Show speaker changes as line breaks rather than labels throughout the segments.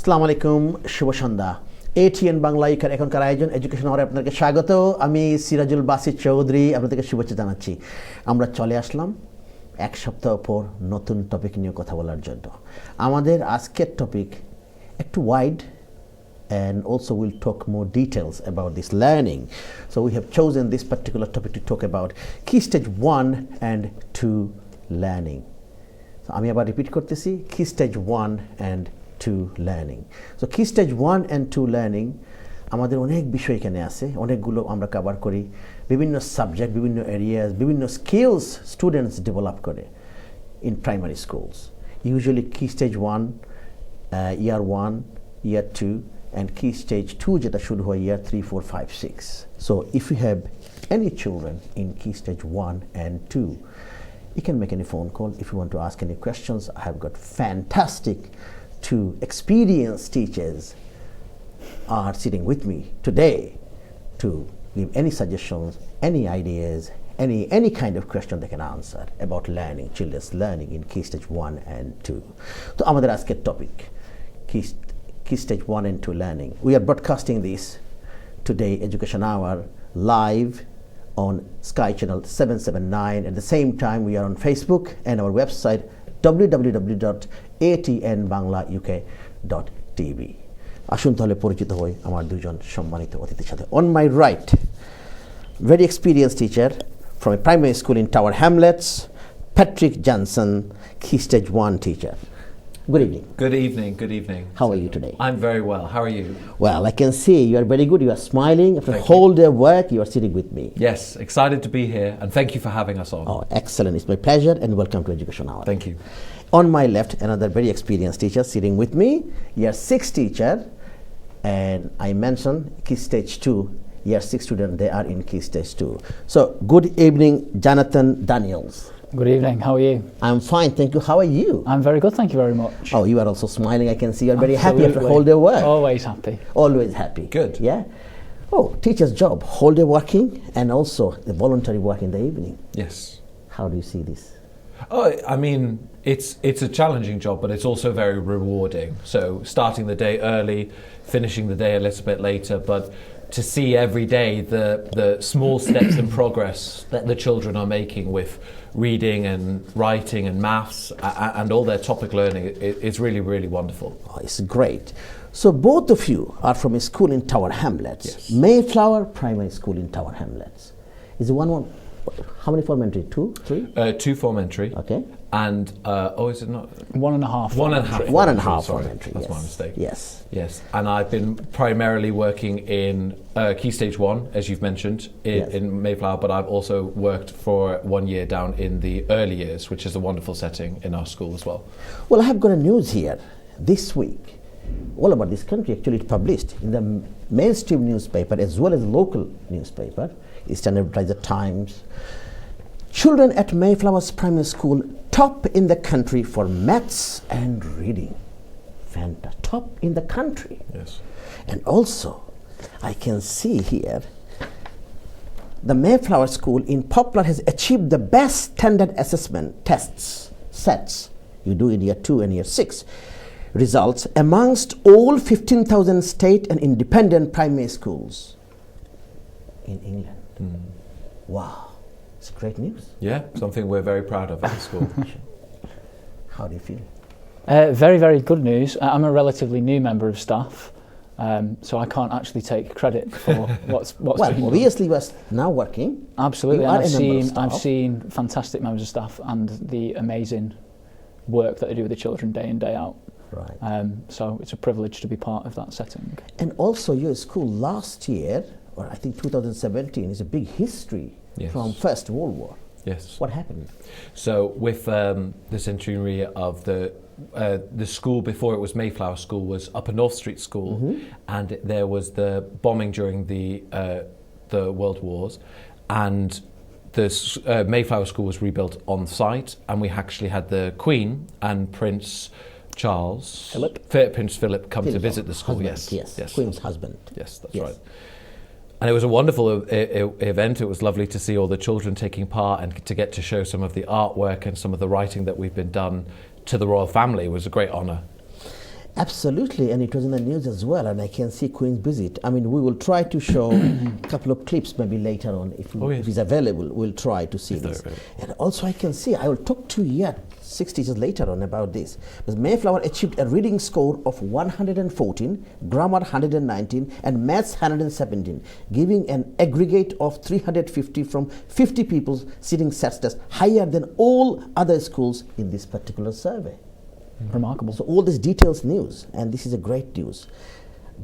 আসসালামু আলাইকুম, শুভ সন্ধ্যা। ATN Bangla এখনকার আয়োজন এডুকেশন আওয়ারে আপনাদেরকে স্বাগত। আমি সিরাজুল বাসির চৌধুরী আপনাদেরকে শুভেচ্ছা জানাচ্ছি। আমরা চলে আসলাম এক সপ্তাহ পর নতুন টপিক নিয়ে কথা বলার জন্য। আমাদের আজকের টপিক একটু wide and also we'll talk more details about this learning. So we have chosen this particular topic to talk about key stage 1 and 2 learning. So আমি আবার রিপিট করতেছি, key stage 1 and 2 learning. So key stage 1 and 2 learning আমাদের অনেক বিষয় এখানে আছে, অনেকগুলো আমরা কভার করি, বিভিন্ন সাবজেক্ট, বিভিন্ন এরিয়াস, বিভিন্ন স্কিলস স্টুডেন্টস ডেভেলপ করে in primary schools. Usually key stage 1, year 1, year 2 and key stage 2 যেটা শুরু হয় year 3, 4, 5, 6. So if you have any children in key stage 1 and 2, you can make any phone call. If you want to ask any questions, I have got fantastic two experienced teachers are sitting with me today to give any suggestions, any ideas, any kind of question they can answer about learning, children's learning in key stage 1 and 2. So আমাদের আজকের topic key stage 1 and 2 learning. We are broadcasting this today Education Hour live on Sky Channel 779. At the same time, we are on Facebook and our website www.atnbanglauk.tv. আসুন তাহলে পরিচিত হই আমার দুজন সম্মানিত অতিথির সাথে। On my right, very experienced teacher from a primary school in Tower Hamlets, Patrick Johnson, key stage 1 teacher. Good evening.
Good evening, good evening.
How are you today?
I'm very well. How are you?
Well, I can see you are very good. You are smiling. After a whole day of work, you are sitting with me.
Yes, excited to be here and thank you for having us on.
Oh, excellent. It's my pleasure and welcome to Education Hour.
Thank you.
On my left, another very experienced teacher sitting with me, year 6 teacher, and I mentioned key stage 2, year 6 student, they are in key stage 2. So, good evening, Jonathan Daniels.
Good evening, how are you?
I'm fine, thank you. How are you?
I'm very good, thank you very much.
Oh, you are also smiling. I can see you're very happy after
Absolutely.
a whole day of work.
Always happy.
Always happy.
Good.
Yeah? Oh, teacher's job, whole day working and also the voluntary work in the evening.
Yes.
How do you see this?
Oh, I mean, it's a challenging job, but it's also very rewarding. So starting the day early, finishing the day a little bit later, but to see every day the small steps in progress that the children are making with reading and writing and maths and all their topic learning, it's really, really wonderful.
Oh, it's great. So both of you are from a school in Tower Hamlets.
Yes.
Mayflower Primary School in Tower Hamlets. Is it one? How many formentary? 2, 3?
2 formentary.
Okay.
And, is it not?
1.5.
One and a half.
One and a half
Sorry,
formentary.
that's
yes.
my mistake.
Yes.
Yes, and I've been primarily working in Key Stage 1, as you've mentioned, in Mayflower, but I've also worked for 1 year down in the early years, which is a wonderful setting in our school as well.
Well, I have got a news here this week. All about this country actually published in the mainstream newspaper as well as local newspaper, Eastern Advertiser Times. Children at Mayflower's primary school top in the country for maths and reading. Top in the country.
Yes.
And also, I can see here, the Mayflower School in Poplar has achieved the best standard assessment sets you do in year 2 and year 6 results amongst all 15,000 state and independent primary schools in England. Wow, it's great news.
Yeah, something we're very proud of at the school.
How do you feel?
Very, very good news. I'm a relatively new member of staff, so I can't actually take credit for what's
Well,
been done.
obviously you are now working.
Absolutely,
You
and
are a member of
I've
staff.
seen fantastic members of staff and the amazing work that they do with the children day in, day out.
Right.
So it's a privilege to be part of that setting.
And also your school last year, or I think 2017, is a big history
Yes.
from First World War.
Yes.
What happened?
So with the centenary of the school before it was Mayflower School was Upper North Street School, and there was the bombing during the World Wars, and the Mayflower School was rebuilt on site, and we actually had the Queen and Prince Charles, Prince Philip come to visit the school.
Husband, yes. Queen's husband.
Yes, that's right. And it was a wonderful event. It was lovely to see all the children taking part and to get to show some of the artwork and some of the writing that we've been done to the royal family. It was a great honour.
Absolutely, and it was in the news as well, and I can see Queen's visit. I mean, we will try to show a couple of clips maybe later on if it's available. We'll try to see this. And also I can see, I will talk to you at 6 teachers later on about this. Because Mayflower achieved a reading score of 114, grammar 119, and maths 117, giving an aggregate of 350 from 50 people sitting SAT test, higher than all other schools in this particular survey.
Remarkable.
So all this details news, and this is a great news.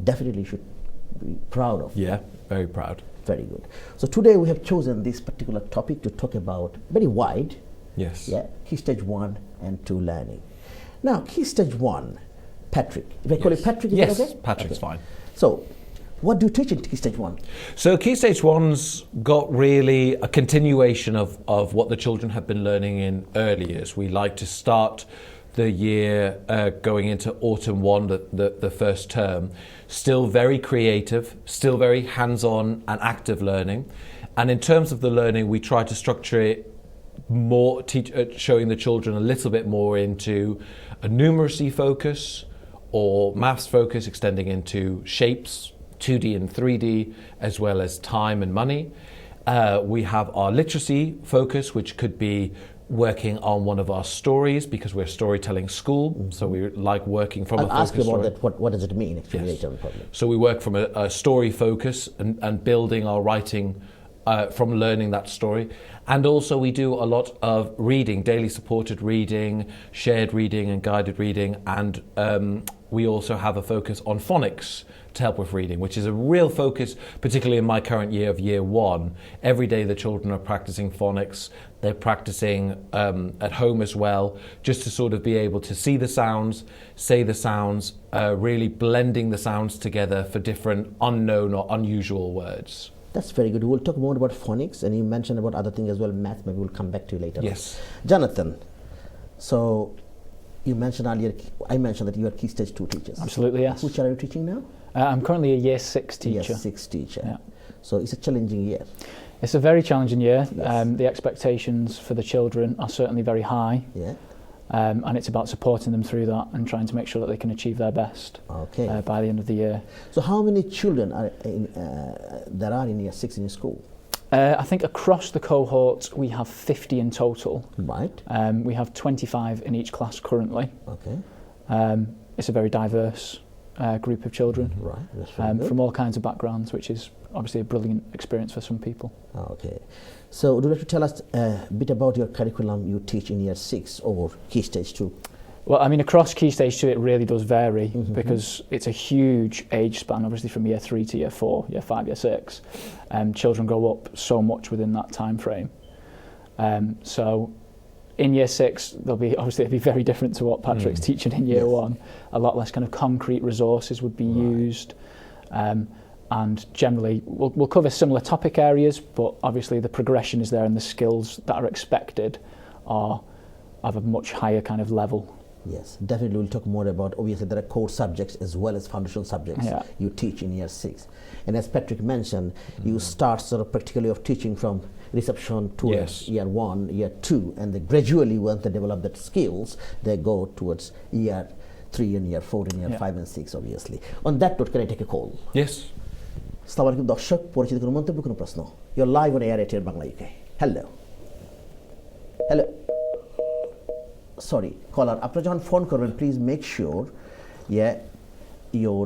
Definitely should be proud of.
Yeah, very proud.
Very good. So today we have chosen this particular topic to talk about, very wide.
Yes.
Yeah, Key Stage 1 and 2 learning. Now, Key Stage 1, Patrick. If I call you Patrick, is
yes,
that okay?
Patrick's
Okay.
fine.
So, what do you teach in Key Stage 1?
So Key Stage 1's got really a continuation of what the children have been learning in early years. We like to start the year going into autumn 1, the first term, still very creative, still very hands-on and active learning. And in terms of the learning, we try to structure it more, showing the children a little bit more into a numeracy focus or maths focus, extending into shapes, 2D and 3D, as well as time and money. We have our literacy focus, which could be working on one of our stories, because we're a storytelling school, so we like working from a focus
I'll ask you about
story.
that. What does it mean actually
Yes.
later on probably?
So we work from a story focus and building our writing from learning that story. And also we do a lot of reading, daily supported reading, shared reading and guided reading. And we also have a focus on phonics to help with reading, which is a real focus, particularly in my current year of year 1. Every day the children are practicing phonics. They're practicing at home as well, just to sort of be able to see the sounds, say the sounds, really blending the sounds together for different unknown or unusual words.
That's very good. We'll talk more about phonics, and you mentioned about other things as well, math. Maybe we'll come back to you later.
Yes.
On. Jonathan, so you mentioned earlier, I mentioned that you are Key Stage 2 teachers.
Absolutely, yes.
Which are you teaching now?
I'm currently a Year 6 teacher.
Year 6 teacher.
Yeah.
So it's a challenging year.
It's a very challenging year.
Yes.
The expectations for the children are certainly very high.
Yeah.
And it's about supporting them through that and trying to make sure that they can achieve their best
Okay.
by the end of the year.
So how many children are there are in Year 6 in your school?
I think across the cohort we have 50 in total.
Right.
We have 25 in each class currently.
Okay.
It's a very diverse group of children
Right. That's very good.
from all kinds of backgrounds, which is obviously a brilliant experience for some people.
Okay. So would you like to tell us a bit about your curriculum you teach in Year 6 or Key Stage 2?
Well, I mean, across Key Stage 2 it really does vary
Mm-hmm.
because it's a huge age span, obviously from Year 3 to Year 4, Year 5, Year 6. Children grow up so much within that time frame. So in Year 6, it'll be very different to what Patrick's teaching in Year 1. A lot less kind of concrete resources would be used. And generally, we'll cover similar topic areas, but obviously the progression is there and the skills that are expected are of a much higher kind of level.
Yes, definitely we'll talk more about, obviously there are core subjects as well as foundational subjects you teach in Year 6. And as Patrick mentioned, you start sort of practically of teaching from reception towards Year 1, Year 2, and they gradually, once they develop that skills, they go towards Year 3 and Year 4 and Year 5 and 6 obviously. On that note, can I take a call?
Yes.
আসসালামু আলাইকুম দর্শক, পরিচিত কোনো মন্তব্য, কোনো প্রশ্ন? You're live on air ATN Bangla UK. Hello. Hello. Sorry, caller. আপনারা যখন ফোন করবেন, please make sure your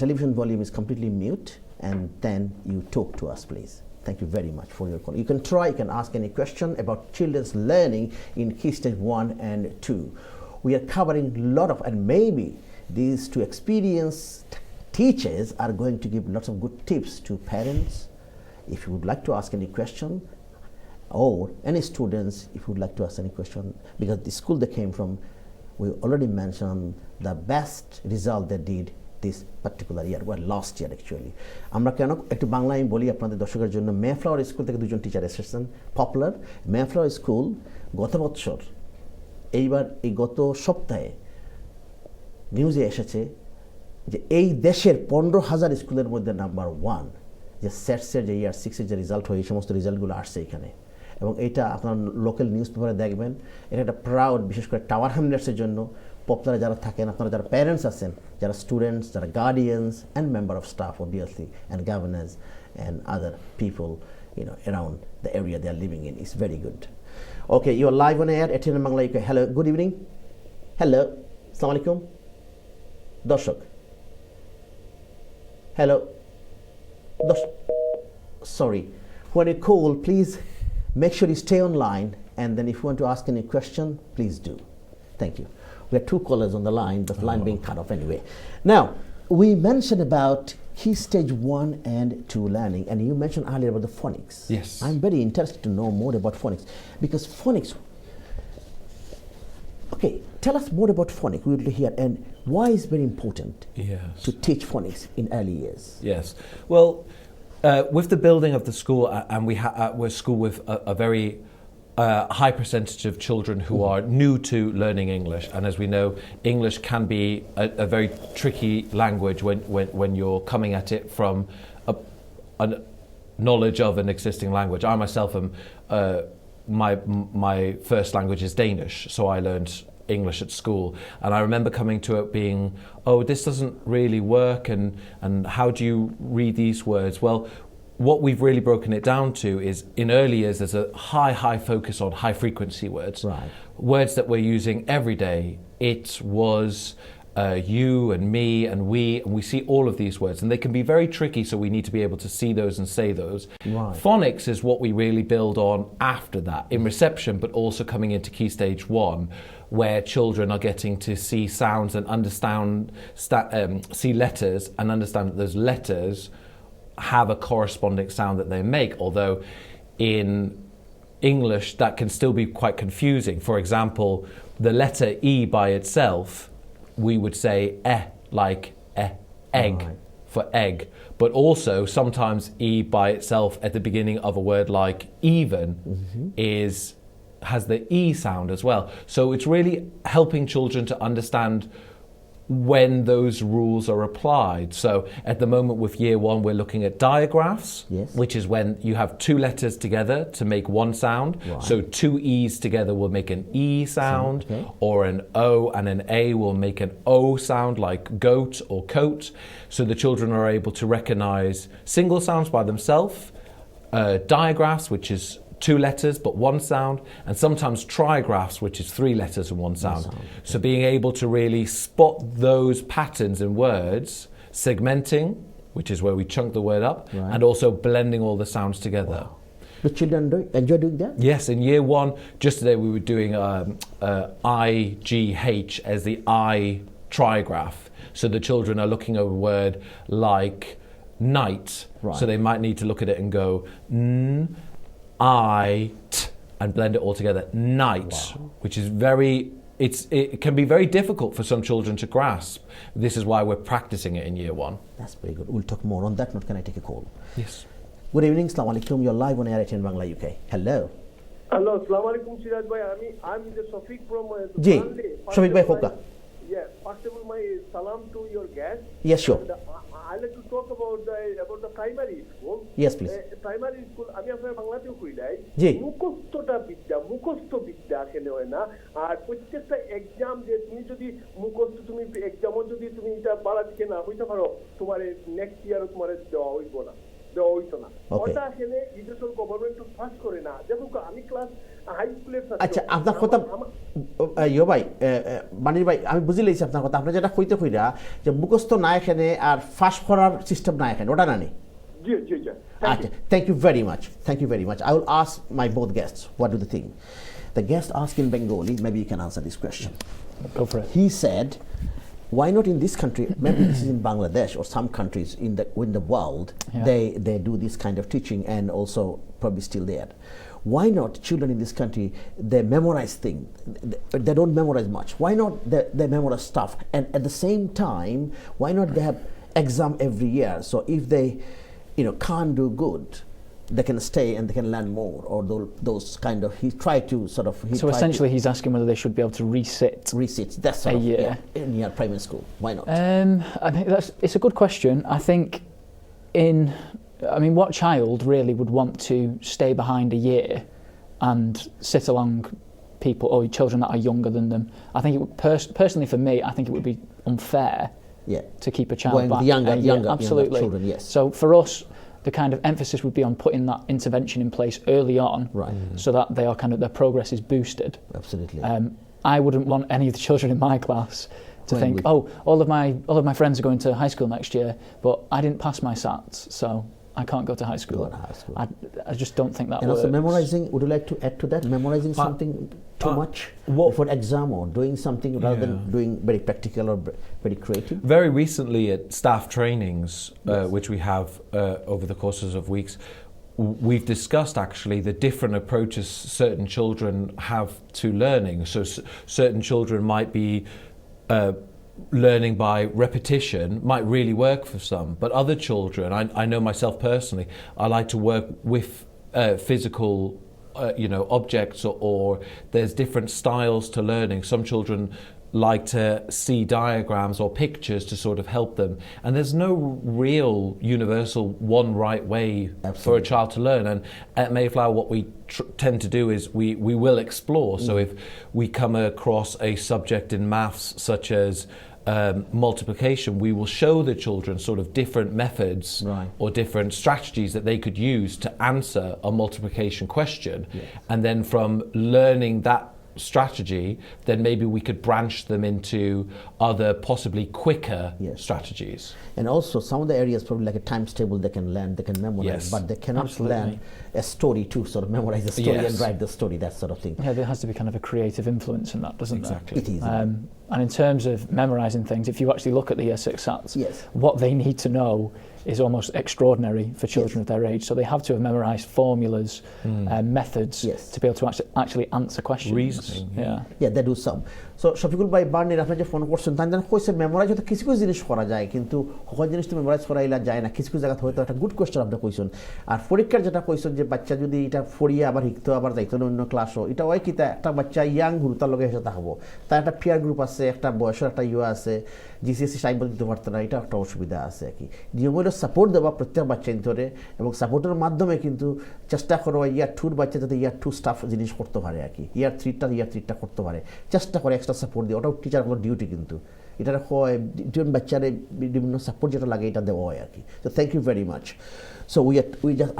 television volume is completely mute, and then you talk to us, please. Thank you very much for your call. You can try, you can ask any question about children's learning in Key Stage 1 and 2. We are covering a lot of, and maybe these two experienced teachers are going to give lots of good tips to parents. If you would like to ask any question, or any students, if you would like to ask any question, because the school they came from, we already mentioned the best result they did this particular year, well last year actually. আমরা কেন একটু বাংলায় বলি আপনাদের দর্শকের জন্য, Mayflower school থেকে দুজন টিচার এসেছেন, পপুলার মেফ্লাওয়ার স্কুল গত বছর, এইবার এই গত সপ্তাহে নিউজে এসেছে যে এই দেশের 15,000 স্কুলের মধ্যে নাম্বার 1 যে সেটসের যে Year 6 এর যে রেজাল্ট হয়, এই সমস্ত রেজাল্টগুলো আসছে এখানে। এবং এটা আপনার লোকাল নিউজ পেপারে দেখবেন, এটা একটা প্রাউড, বিশেষ করে টাওয়ার হ্যামলেটসের জন্য আপনারা যারা থাকেন, আপনারা যারা প্যারেন্টস আছেন, যারা স্টুডেন্টস, যারা guardians and member of staff obviously and governors and other people around the area they are living in is very good. Okay, you are live on air ATN Bangla UK. Hello, good evening. Hello, Assalamu alaikum. Darshak. Hello. Sorry. When you call, please make sure you stay online, and then if you want to ask any question, please do. Thank you. We have two callers on the line, but the line being cut off anyway. Now, we mentioned about key stage 1 and 2 learning, and you mentioned earlier about the phonics.
Yes.
I'm very interested to know more about phonics, because phonics, okay, tell us more about phonics. We would hear, and why is very important
Yes.
to teach phonics in early years.
Yes. Well, with the building of the school, and we're a school with a very high percentage of children who are new to learning English, and as we know, English can be a very tricky language when you're coming at it from a knowledge of an existing language. I myself am my first language is Danish, so I learned English at school, and I remember coming to it being, oh, this doesn't really work, and how do you read these words? Well, what we've really broken it down to is, in early years, there's a high focus on high frequency words,
Right.
words that we're using every day. It was you and me and we see all of these words, and they can be very tricky, so we need to be able to see those and say those.
Right.
Phonics is what we really build on after that, in reception, but also coming into key stage 1, where children are getting to see sounds and understand, see letters and understand that those letters have a corresponding sound that they make, although in English that can still be quite confusing. For example, the letter E by itself, we would say like egg,
Right.
for egg, but also sometimes E by itself at the beginning of a word like even has the E sound as well. So it's really helping children to understand when those rules are applied. So at the moment with year 1, we're looking at digraphs,
Yes.
which is when you have 2 letters together to make one sound.
Right.
So 2 E's together will make an E sound,
Okay.
or an O and an A will make an O sound, like goat or coat. So the children are able to recognize single sounds by themselves, digraphs, which is 2 letters but 1 sound, and sometimes trigraphs, which is 3 letters and 1 sound. So being able to really spot those patterns in words, segmenting, which is where we chunk the word up,
Right.
and also blending all the sounds together.
The children enjoy doing that?
Yes, in year 1, just today we were doing IGH as the I trigraph. So the children are looking at a word like night,
Right.
so they might need to look at it and go and blend it all together. Night, which is it can be very difficult for some children to grasp. This is why we're practicing it in year 1.
That's very good. We'll talk more on that note. Can I take a call?
Yes.
Good evening, Assalamu alaikum. You're live on air ATN Bangla UK. Hello.
Hello, Assalamu alaikum, Siraj bhai. I'm the Shafiq from
Ji,
Bangla.
Shafiq bhai Khoka.
Yeah, first of all, my salam to your guest.
Yes, sure.
And, I'd like to talk about the primary school.
Yes, please.
Primary school, আমি আপনার বাংলাতেও কইলাই
জি।
মুখস্থ বিদ্যা আসলে হয় না। আর প্রত্যেকটা exam যে তুমি যদি মুখস্থ তুমি এক্সামও যদি তুমি এটা বাড়া দিকে না হইতে পারো, তোমার নেক্সট ইয়ারও তোমার দেওয়া হইব না, দেওয়া হইতো না।
Okay.
ওটা আসলে ইডেশন গভর্নমেন্ট পাস করে না। যেমন আমি ক্লাস হাই স্কুলের
আচ্ছা, আপনার কথা ইয়ো ভাই, মানির ভাই, আমি বুঝি লেছি আপনার কথা। আপনি যেটা কইতে কইরা যে মুখস্থ না এখানে আর ফাঁস করার সিস্টেম না এখানে, ওটা না নেই।
জি জি জি।
Okay, thank you very much. Thank you very much. I will ask my both guests what do they think. The guest asked in Bengali, maybe you can answer this question.
Go for it.
He said, why not in this country, maybe this is in Bangladesh or some countries in the world,
Yeah.
they do this kind of teaching, and also probably still there. Why not children in this country, they memorize things, they don't memorize much. Why not they memorize stuff, and at the same time, why not they have exam every year, so if they can't do good, they can stay and they can learn more, or those kind of, he tried to sort of,
So essentially he's asking whether they should be able to resit.
that's sort
A
of,
year.
in your primary school. Why not?
I think it's a good question. I think what child really would want to stay behind a year and sit along people or children that are younger than them. I think it would personally for me, I think it would be unfair to keep a child
going
back.
with younger
Absolutely.
children, yes.
So for us, the kind of emphasis would be on putting that intervention in place early on,
Right.
so that they are their progress is boosted.
Absolutely.
I wouldn't want any of the children in my class to
Going
think,
with-
all of my friends are going to high school next year, but I didn't pass my SATs, so I can't go to high school.
Go to high school.
I just don't think that
And
works.
also memorizing, would you like to add to that? Memorizing something too much for exam, or doing something rather than doing very practical or very creative?
Very recently at staff trainings, which we have over the courses of weeks, we've discussed actually the different approaches certain children have to learning. So certain children might be learning by repetition, might really work for some, but other children, I know myself personally, I like to work with physical objects, or there's different styles to learning. Some children like to see diagrams or pictures to sort of help them, and there's no real universal one right way for a child to learn. And at Mayflower, what we tend to do is we will explore. So if we come across a subject in maths such as multiplication, we will show the children sort of different methods or different strategies that they could use to answer a multiplication question. And then from learning that strategy, then maybe we could branch them into other possibly quicker strategies.
And also some of the areas, probably like a times table, they can learn, they can memorize, but they cannot learn a story to sort of memorize the story and write the story, that sort of thing.
Yeah, there has to be kind of a creative influence in that, doesn't there?
It is.
And in terms of memorising things, if you actually look at the Year 6 SATs, what they need to know is almost extraordinary for children of their age. So they have to have memorised formulas, methods to be able to actually answer questions.
Reasoning.
Yeah, they do some. So Shafiqul bhai Barney আপনি যে phone করছেন তাই না কইছে memorise হতে কিছু কিছু জিনিস করা যায় কিন্তু সকল জিনিস তো মেমোরাইজ করাইলা যায় না কিছু কিছু জায়গা হয়তো একটা গুড কোয়েশ্চেন আপনি কইছেন আর পরীক্ষার যেটা কইছেন যে বাচ্চা যদি এটা ফড়িয়ে আবার শিখতো আবার যাইতো অন্য ক্লাসও এটা হয় কি একটা বাচ্চা ইয়াং গুরুতার লগে এসে থাকবো তার একটা পিয়ার গ্রুপ আছে একটা বয়সের একটা আছে জিসিএসসি টাইম দিতে পারতো না এটা একটা অসুবিধা আছে আর কি নিয়মিত সাপোর্ট দেওয়া প্রত্যেক বাচ্চা ধরে এবং সাপোর্টের মাধ্যমে কিন্তু চেষ্টা করো ইয়ার 2 বাচ্চা যাতে ইয়ার 2 স্টাফ জিনিস করতে পারে আর কি ইয়ার 3টা করতে পারে চেষ্টা করে এক্সট্রা সাপোর্ট দিয়ে ওটাও টিচারগুলোর ডিউটি কিন্তু এটা হয় দুজন বাচ্চারে বিভিন্ন সাপোর্ট যেটা লাগে এটা দেওয়া হয় আর কি so thank you very much So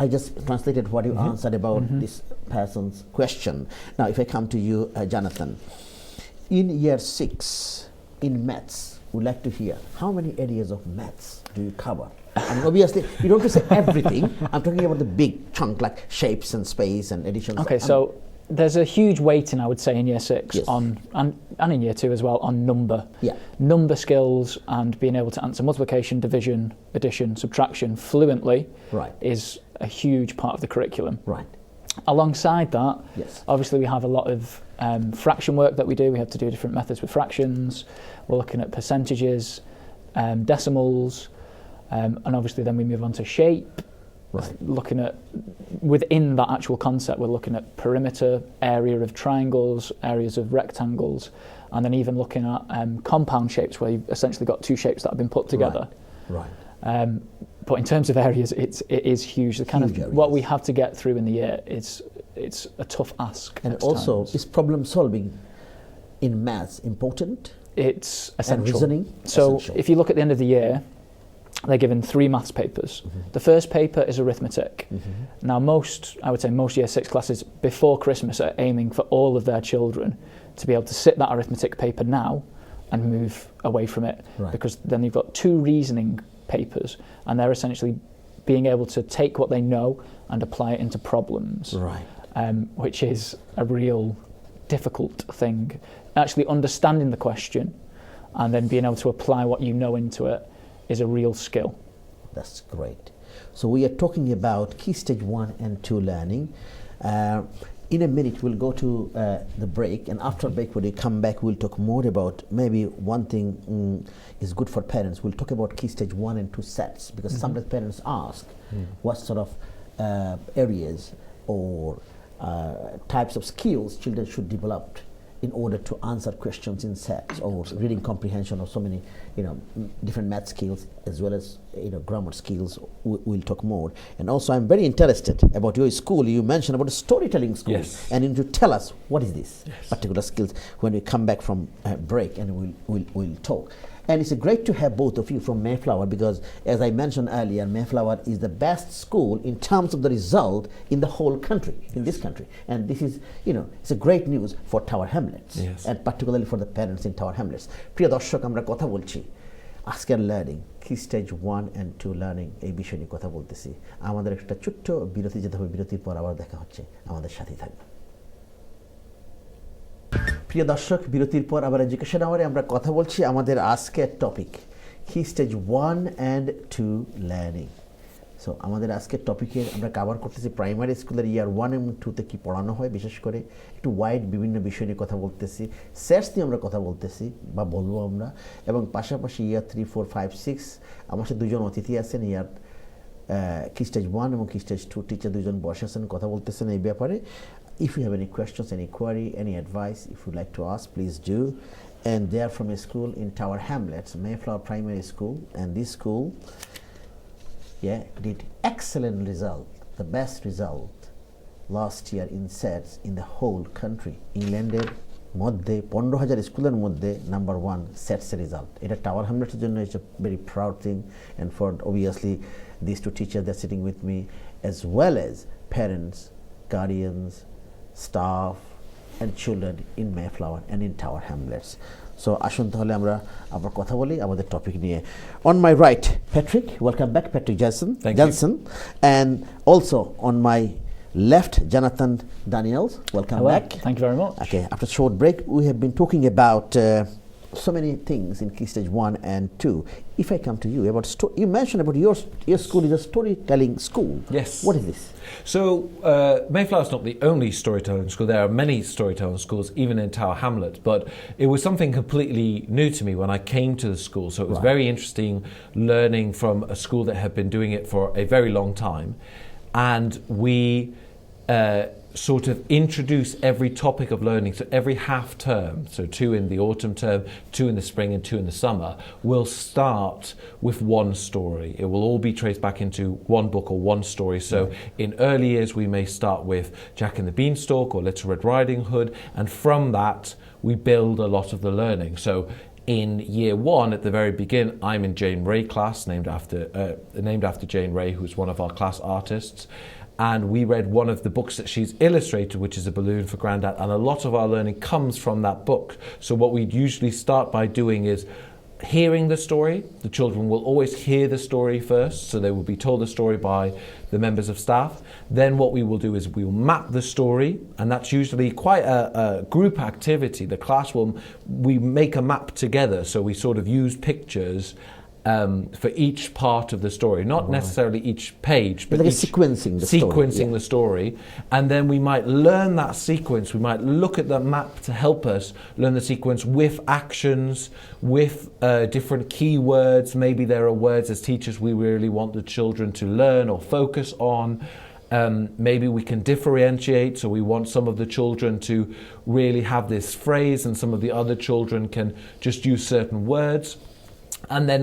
I just translated what you answered about this person's question. Now if I come to you, Jonathan, in year 6 in maths, we'd like to hear how many areas of maths do you cover? I mean, obviously, you don't have to say everything. I'm talking about the big chunk like shapes and space and additions.
Okay, so there's a huge weighting, I would say, in year 6 on and in year 2 as well on number. Number skills and being able to answer multiplication, division, addition, subtraction fluently is a huge part of the curriculum. Alongside that, obviously we have a lot of fraction work that we do. We have to do different methods with fractions. We're looking at percentages, decimals, and obviously then we move on to shape. Looking at within that actual concept, we're looking at perimeter, area of triangles, areas of rectangles, and then even looking at compound shapes where you've essentially got two shapes that have been put together. But in terms of areas, it is huge. The kind of what we have to get through in the year, it's a tough ask.
And also, is problem solving in maths important?
It's essential.
And reasoning?
So if you look at the end of the year, they're given 3 maths papers. The first paper is arithmetic. Now I would say most year 6 classes before Christmas are aiming for all of their children to be able to sit that arithmetic paper now and move away from it, because then you've got 2 reasoning papers and they're essentially being able to take what they know and apply it into problems, which is a real difficult thing. Actually understanding the question and then being able to apply what you know into it is a real skill.
That's great. So we are talking about Key Stage 1 and 2 learning. In a minute we'll go to the break, and after break when we come back we'll talk more about maybe one thing is good for parents. We'll talk about Key Stage 1 and 2 sets, because sometimes parents ask what sort of areas or types of skills children should develop in order to answer questions in sets or reading comprehension or so many, different math skills as well as, grammar skills. We'll talk more. And also, I'm very interested about your school. You mentioned about a storytelling school.
Yes.
And you need to tell us what is this particular skills when we come back from break, and we'll talk. And it's great to have both of you from Mayflower, because as I mentioned earlier, Mayflower is the best school in terms of the result in the whole country, in this country. And this is, it's a great news for Tower Hamlets,
Yes.
and particularly for the parents in Tower Hamlets. প্রিয় দর্শক, আমরা কথা বলছি আজকের learning, কি stage 1 and 2 learning, এই বিষয় নিয়ে কথা বলতেছি। আমাদের একটা ছোট্ট বিরতি যেতে হবে, বিরতির পর আবার দেখা হচ্ছে, আমাদের সাথেই থাকবে। প্রিয় দর্শক, বিরতির পর আবার এডুকেশন আওয়ারে আমরা কথা বলছি আমাদের আজকের টপিক কি স্টেজ 1 and 2 লার্নিং। সো আমাদের আজকের টপিকে আমরা কভার করতেছি প্রাইমারি স্কুলের ইয়ার 1 এবং 2তে কী পড়ানো হয়, বিশেষ করে একটু ওয়াইড বিভিন্ন বিষয় নিয়ে কথা বলতেছি, সেটস নিয়ে আমরা কথা বলতেছি বা বলবো আমরা, এবং পাশাপাশি ইয়ার 3, 4, 5, 6 আমার সাথে দুজন অতিথি আছেন, ইয়ার কি স্টেজ 1 এবং কি স্টেজ 2 টিচার দুজন বসে আছেন, কথা বলতেছেন এই ব্যাপারে। If you have any questions, any query, any advice, if you'd like to ask, please do. And they are from a school in Tower Hamlets, Mayflower Primary School, and this school, did excellent result, the best result last year in sets in the whole country. Englandের মধ্যে 15,000 স্কুলের মধ্যে number 1 সেটসের result. এটা tower হ্যামলেটসের জন্য it's a very proud thing, and for obviously these two teachers that are sitting with me, as well as parents, guardians, staff and children in Mayflower and in Tower Hamlets. So আসুন তাহলে আমরা আবার কথা বলি আমাদের topic নিয়ে। On my right, Patrick, welcome back, Patrick Johnson.
Thank
Johnson. And also on my left, Jonathan Daniels, welcome
Hello.
back.
Thank you very much.
Okay, after a short break, we have been talking about so many things in Key Stage 1 and 2. If I come to you, about you mentioned about your school is a storytelling school.
Yes.
What is this?
So Mayflower is not the only storytelling school. There are many storytelling schools, even in Tower Hamlets. But it was something completely new to me when I came to the school. So it was very interesting learning from a school that had been doing it for a very long time, and we sort of introduce every topic of learning. So every half term, so 2 in the autumn term, 2 in the spring and 2 in the summer, will start with one story. It will all be traced back into one book or one story. So in early years we may start with Jack and the Beanstalk or Little Red Riding Hood, and from that we build a lot of the learning. So in year 1, at the very beginning, I'm in Jane Ray class, named after Jane Ray, who's one of our class artists. And we read one of the books that she's illustrated, which is A Balloon for Grandad, and a lot of our learning comes from that book. So what we usually start by doing is hearing the story. The children will always hear the story first, so they will be told the story by the members of staff. Then what we will do is we will map the story, and that's usually quite a group activity. The class we make a map together, so we sort of use pictures for each part of the story, not necessarily each page, but
like
sequencing the story. And then we might learn that sequence. We might look at the map to help us learn the sequence with actions, with different keywords. Maybe there are words as teachers we really want the children to learn or focus on. Maybe we can differentiate, so we want some of the children to really have this phrase and some of the other children can just use certain words. And then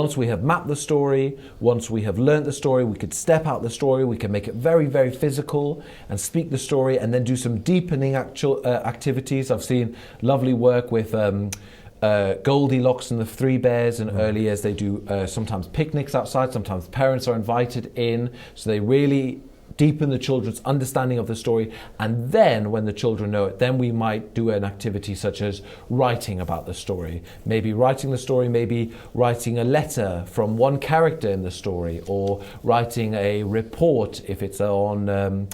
once we have mapped the story, once we have learnt the story, we could step out the story, we can make it very, very physical and speak the story, and then do some deepening activities. I've seen lovely work with Goldilocks and the Three Bears, and early years they do sometimes picnics outside, sometimes parents are invited in, so they really deepen the children's understanding of the story. And then when the children know it, then we might do an activity such as writing about the story. Maybe writing the story, maybe writing a letter from one character in the story, or writing a report if it's on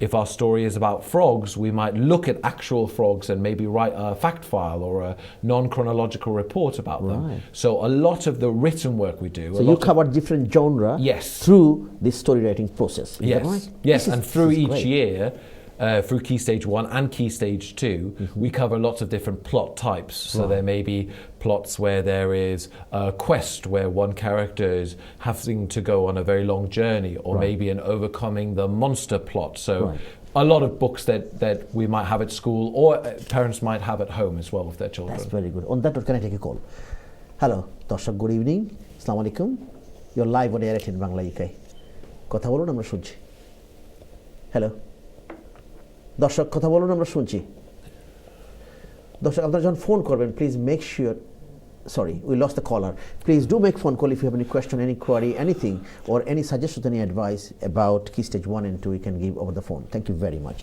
if our story is about frogs, we might look at actual frogs and maybe write a fact file or a non-chronological report about them. So a lot of the written work we do.
So you cover different genre through this story writing process. Is that right?
Yes, and through each year, through Key Stage 1 and Key Stage 2, we cover lots of different plot types. So there may be plots where there is a quest where one character is having to go on a very long journey, or maybe an overcoming the monster plot. So a lot of books that we might have at school or parents might have at home as well with their children.
That's very good. On that note, can I take a call? Hello, Dashak, good evening. Assalamu alaikum. You're live on ATN Bangla UK. কথা বলুন আমরা শুনছি। Hello দর্শক কথা বলুন আমরা শুনছি। দর্শক আপনারা যখন ফোন করবেন please make sure sorry we lost the caller, please do make phone call if you have any question, any query, anything, or any suggestion, any advice about key stage 1 and 2 you can give over the phone. Thank you very much.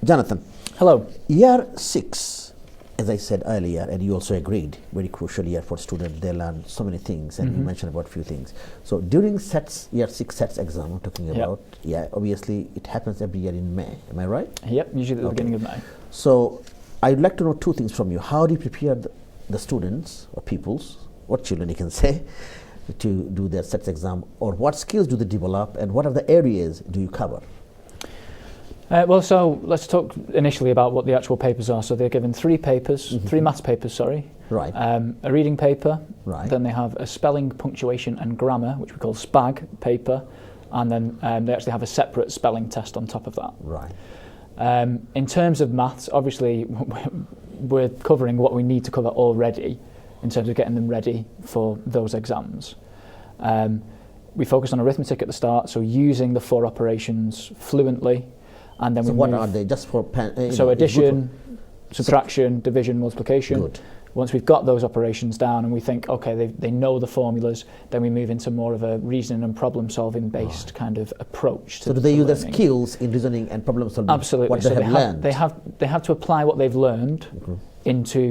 Jonathan,
Hello.
year 6, as I said earlier, and you also agreed, very crucial year for students. They learn so many things, and you mentioned about few things. So during year 6 sets exam I'm talking about, obviously it happens every year in May, am I right?
Yep, usually at the beginning of May.
So I'd like to know two things from you. How do you prepare the students or peoples or children, you can say, to do their sets exam, or what skills do they develop, and what are the areas do you cover?
Well, so let's talk initially about what the actual papers are. So they're given 3 papers, 3 maths papers, sorry.
Right.
A reading paper.
Right.
Then they have a spelling, punctuation and grammar, which we call SPAG paper. And then they actually have a separate spelling test on top of that.
Right.
In terms of maths, obviously we're covering what we need to cover already in terms of getting them ready for those exams. We focus on arithmetic at the start, so using the 4 operations fluently. And then
So
we
what
move,
are they? Just for
so addition, subtraction, division, multiplication.
Good.
Once we've got those operations down and we think, okay, they know the formulas, then we move into more of a reasoning and problem solving based kind of approach.
So do they use their skills in reasoning and problem solving?
Absolutely.
What they have learned?
They have to apply what they've learned into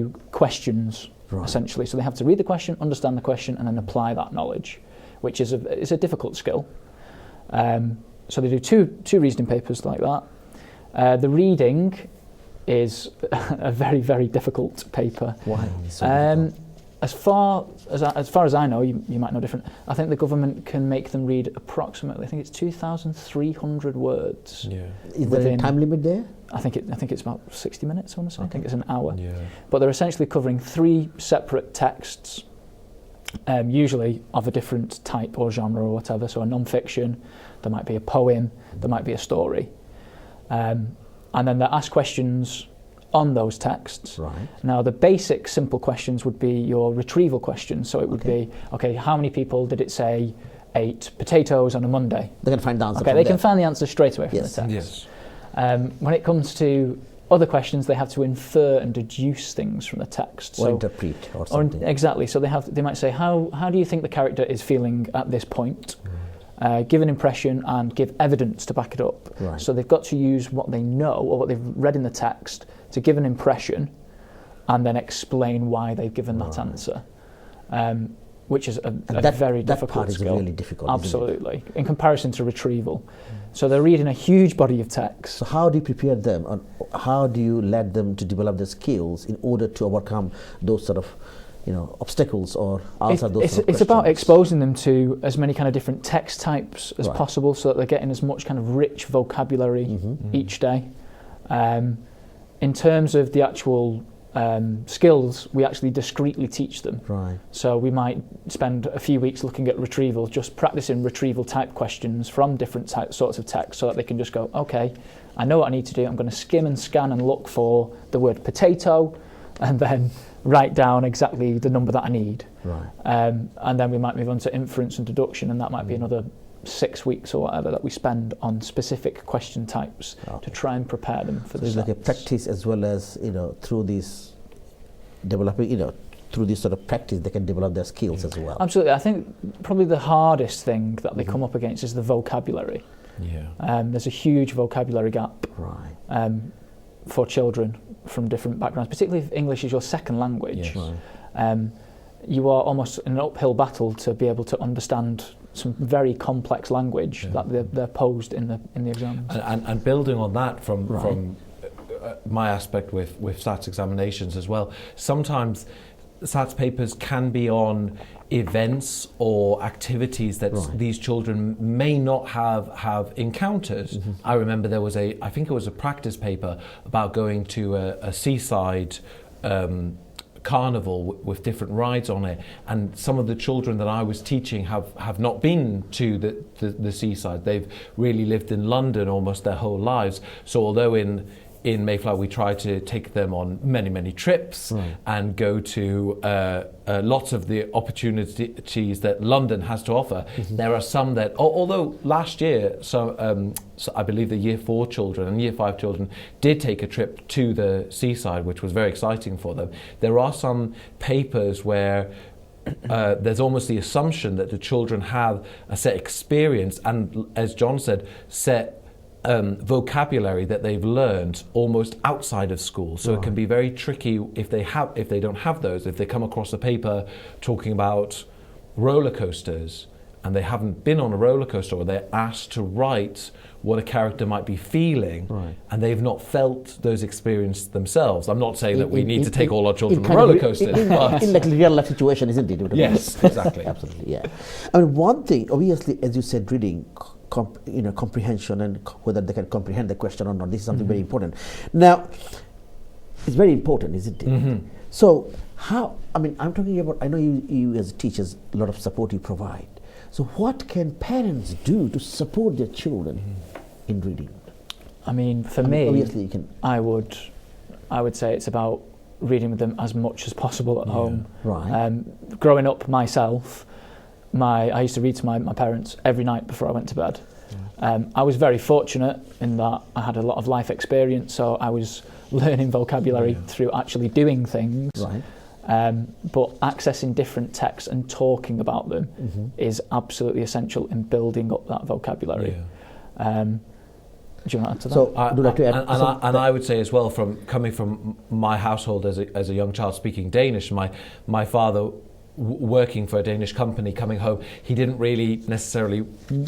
questions, essentially. So they have to read the question, understand the question, and then apply that knowledge, which is a difficult skill. So they do two reasoning papers like that. The reading is a very, very difficult paper.
Why? So difficult?
As far as I know, you might know different. I think the government can make them read approximately, I think it's 2,300 words.
Yeah.
Is there a time limit there?
I think it's about 60 minutes, I want to say. I think it's an hour.
Yeah.
But they're essentially covering 3 separate texts, usually of a different type or genre or whatever. So a non-fiction, there might be a poem, there might be a story. And then they're asked questions on those texts.
Right.
Now, the basic simple questions would be your retrieval questions. So it would be, okay, how many people did it say ate potatoes on a Monday?
They can find the answer.
Okay, they can find the answer straight away from the text.
Yes.
When it comes to other questions, they have to infer and deduce things from the text.
Or interpret or something.
Exactly. So they might say, how do you think the character is feeling at this point? Give an impression and give evidence to back it up.
Right.
So they've got to use what they know or what they've read in the text to give an impression and then explain why they've given that answer, which is a very difficult
that part is
skill.
Really difficult.
Absolutely, in comparison to retrieval. So they're reading a huge body of text.
So how do you prepare them, and how do you let them to develop their skills in order to overcome those sort of obstacles or answer those sort of
It's about
questions?
exposing them to as many kind of different text types as
Right.
possible so that they're getting as much kind of rich vocabulary each day. In terms of the actual skills, we actually discreetly teach them.
Right.
So we might spend a few weeks looking at retrieval, just practicing retrieval type questions from different sorts of text so that they can just go, okay, I know what I need to do. I'm going to skim and scan and look for the word potato and then write down exactly the number that I need.
Right.
And then we might move on to inference and deduction, and that might be another 6 weeks or whatever that we spend on specific question types to try and prepare them for
So
the
it's like a
sets.
practice as well as through these developing through this sort of practice they can develop their skills as well.
Absolutely. I think probably the hardest thing that they come up against is the vocabulary.
Yeah.
There's a huge vocabulary gap
Right.
for children from different backgrounds, particularly if English is your second language.
Yes.
Right.
You are almost in an uphill battle to be able to understand some very complex language that they're posed in the exams.
And building on that from my aspect with SATS examinations as well, sometimes SATS papers can be on events or activities that these children may not have encountered. I remember there was I think it was a practice paper about going to a seaside carnival with different rides on it, and some of the children that I was teaching have not been to the seaside. They've really lived in London almost their whole lives. So although in Mayflower we try to take them on many trips and go to lots of the opportunities that London has to offer, there are some that, although last year so I believe the year 4 children and year 5 children did take a trip to the seaside, which was very exciting for them, there are some papers where there's almost the assumption that the children have a set experience and, as John said, set vocabulary that they've learned almost outside of school. So it can be very tricky if they don't have those. If they come across a paper talking about roller coasters and they haven't been on a roller coaster, or they're asked to write what a character might be feeling, and they've not felt those experiences themselves. I'm not saying that we need to take all our children on roller coasters, but
in like a real life situation, isn't it?
yes, exactly.
Absolutely, yeah. I mean, one thing, obviously, as you said, reading, comprehension, and whether they can comprehend the question or not. This is something very important. Now, it's very important, isn't it? So, how? I mean, I'm talking about. I know you as teachers, a lot of support you provide. So, what can parents do to support their children in reading?
I mean, for me,
obviously, you can.
I would say it's about reading with them as much as possible at home.
Right.
Growing up myself, I used to read to my parents every night before I went to bed. I was very fortunate in that I had a lot of life experience, so I was learning vocabulary through actually doing things.
Right.
But accessing different texts and talking about them is absolutely essential in building up that vocabulary. Do you want to add to that?
So, would you like to add?
And I would say as well, from coming from my household as a young child speaking Danish, my father working for a Danish company, coming home, he didn't really necessarily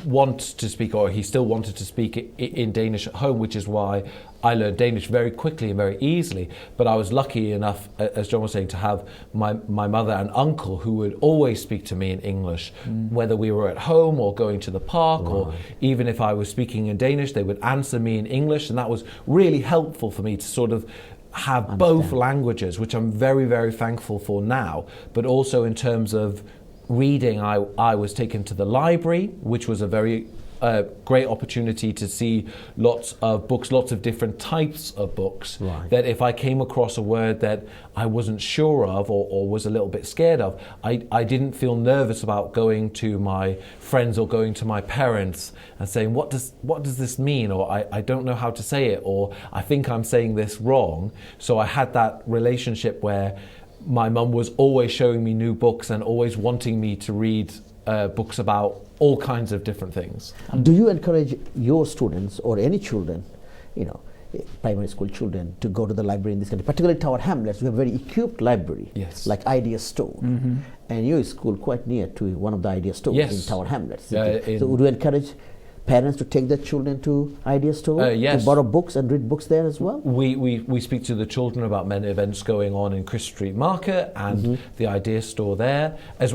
want to speak, or he still wanted to speak in Danish at home, which is why I learned Danish very quickly and very easily. But I was lucky enough, as John was saying, to have my mother and uncle who would always speak to me in English, whether we were at home or going to the park, or even if I was speaking in Danish, they would answer me in English, and that was really helpful for me to sort of have both languages, which I'm very, very thankful for now. But also in terms of reading, I was taken to the library, which was a very great opportunity to see lots of books, lots of different types of books, that if I came across a word that I wasn't sure of or was a little bit scared of, I didn't feel nervous about going to my friends or going to my parents and saying, what does this mean? Or I don't know how to say it, or I think I'm saying this wrong. So I had that relationship where my mum was always showing me new books and always wanting me to read books about all kinds of different things.
Do you encourage your students or any children, primary school children, to go to the library in this country, particularly Tower Hamlets? We have a very equipped library, like Idea Store, and your school quite near to one of the Idea stores in Tower Hamlets. So would you encourage parents to take their children to Idea Store to borrow books and read books there as well?
We speak to the children about many events going on in Chris Street Market and the Idea Store there, as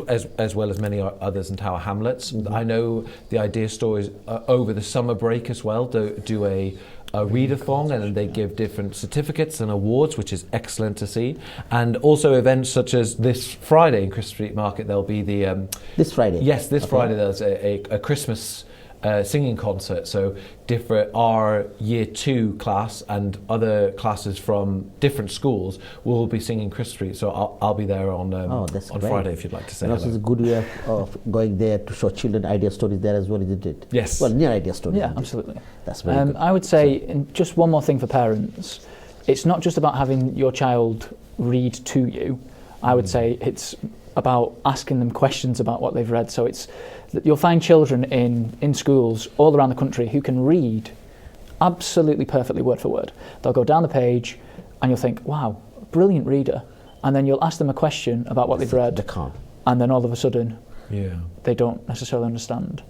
well as many others in Tower Hamlets. I know the Idea Store is over the summer break as well, do a readathon, and they give different certificates and awards, which is excellent to see. And also events such as this Friday in Chris Street Market, there'll be the
this Friday.
Yes, this Friday there's a Christmas singing concert. So our year 2 class and other classes from different schools will be singing Chris Street. So I'll be there on Friday if you'd like to say
and
hello.
also it's a good way of going there to show children Idea Stories there as well, isn't it?
Yes.
Well, near Idea Stories.
Yeah, absolutely.
That's very good.
I would say, and just one more thing for parents, it's not just about having your child read to you. I would say it's about asking them questions about what they've read. So you'll find children in schools all around the country who can read absolutely perfectly word for word. They'll go down the page and you'll think, wow, brilliant reader. And then you'll ask them a question about what they've read.
They can't.
And then all of a sudden, they don't necessarily understand.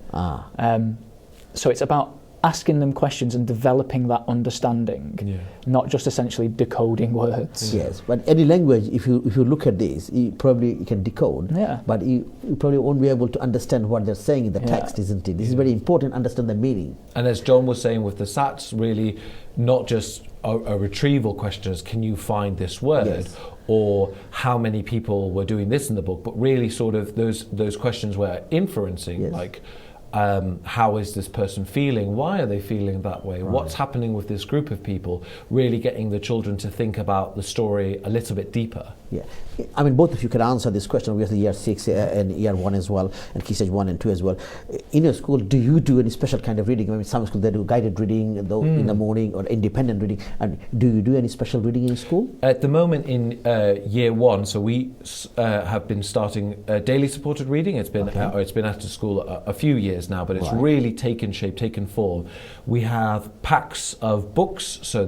So it's about asking them questions and developing that understanding, not just essentially decoding words.
Yes, but any language, if you look at this, you probably can decode, but you probably won't be able to understand what they're saying in the text, isn't it? This is very important, understand the meaning.
And as John was saying with the SATs, really not just a retrieval question as can you find this word, or how many people were doing this in the book, but really sort of those questions were inferencing, like how is this person feeling? Why are they feeling that way? What's happening with this group of people? Really getting the children to think about the story a little bit deeper.
Yeah, I mean, both of you can answer this question. We have the year 6 and year 1 as well, and key stage 1 and 2 as well. In your school, do you do any special kind of reading? I mean, some schools they do guided reading though in the morning, or independent reading. And do you do any special reading in school?
At the moment in year 1, so we have been starting daily supported reading. It's been after school a few years now, but it's really taken shape, taken form. We have packs of books, so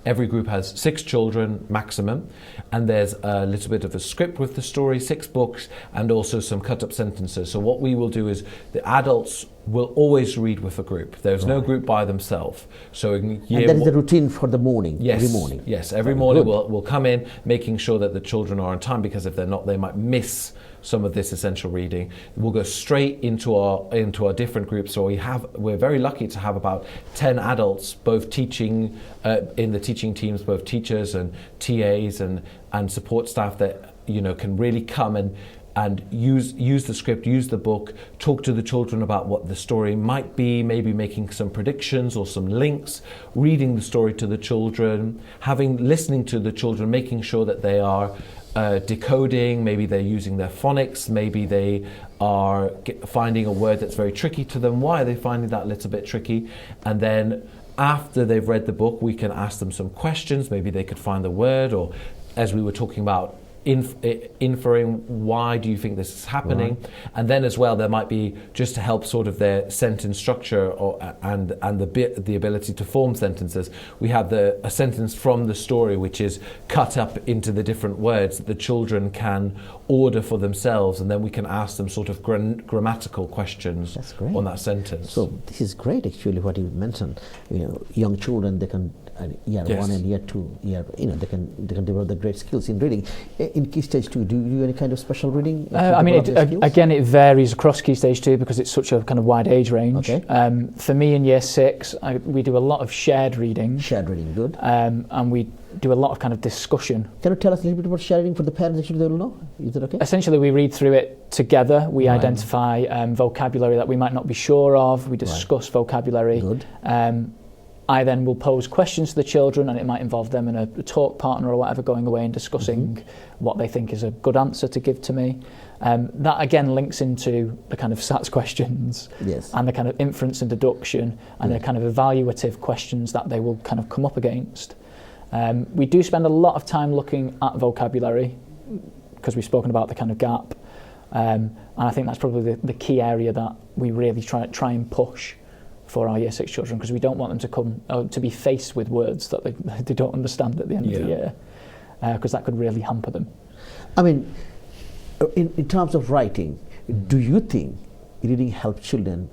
every group has 6 children maximum, and there's a little bit of a script with the story, 6 books, and also some cut-up sentences. So what we will do is the adults will always read with a group. There's no group by themselves. So in year
and that is the routine for the morning,
yes,
every morning?
Yes, every morning we'll come in, making sure that the children are on time, because if they're not, they might miss some of this essential reading. We'll go straight into our different groups. So we're very lucky to have about 10 adults, both teaching in the teaching teams, both teachers and TAs and support staff that can really come and use the script, use the book, talk to the children about what the story might be, maybe making some predictions or some links, reading the story to the children, listening to the children, making sure that they are decoding, maybe they're using their phonics, maybe they are finding a word that's very tricky to them. Why are they finding that a little bit tricky? And then after they've read the book, we can ask them some questions. Maybe they could find the word, or as we were talking about, inferring why do you think this is happening, and then as well there might be, just to help sort of their sentence structure and the ability to form sentences, we have a sentence from the story which is cut up into the different words that the children can order for themselves, and then we can ask them sort of grammatical questions on that sentence.
So this is great actually what you mentioned. Young children, they can year 1 and year 2 they can develop the great skills in reading. In Key Stage 2, do you do any kind of special reading?
Again, it varies across Key Stage 2 because it's such a kind of wide age range. For me in year 6, we do a lot of shared reading.
Shared reading, good.
And we do a lot of kind of discussion.
Can you tell us a little bit about shared reading for the parents? Actually, they will know. Is that okay?
Essentially, we read through it together. We identify vocabulary that we might not be sure of. We discuss vocabulary.
Good.
I then will pose questions to the children, and it might involve them and a talk partner or whatever going away and discussing what they think is a good answer to give to me. That again links into the kind of SATs questions and the kind of inference and deduction and the kind of evaluative questions that they will kind of come up against. We do spend a lot of time looking at vocabulary because we've spoken about the kind of gap, and I think that's probably the key area that we really try and push for our year 6 children, because we don't want them to come to be faced with words that they don't understand at the end of the year, because that could really hamper them.
I mean, in terms of writing, do you think reading helps children,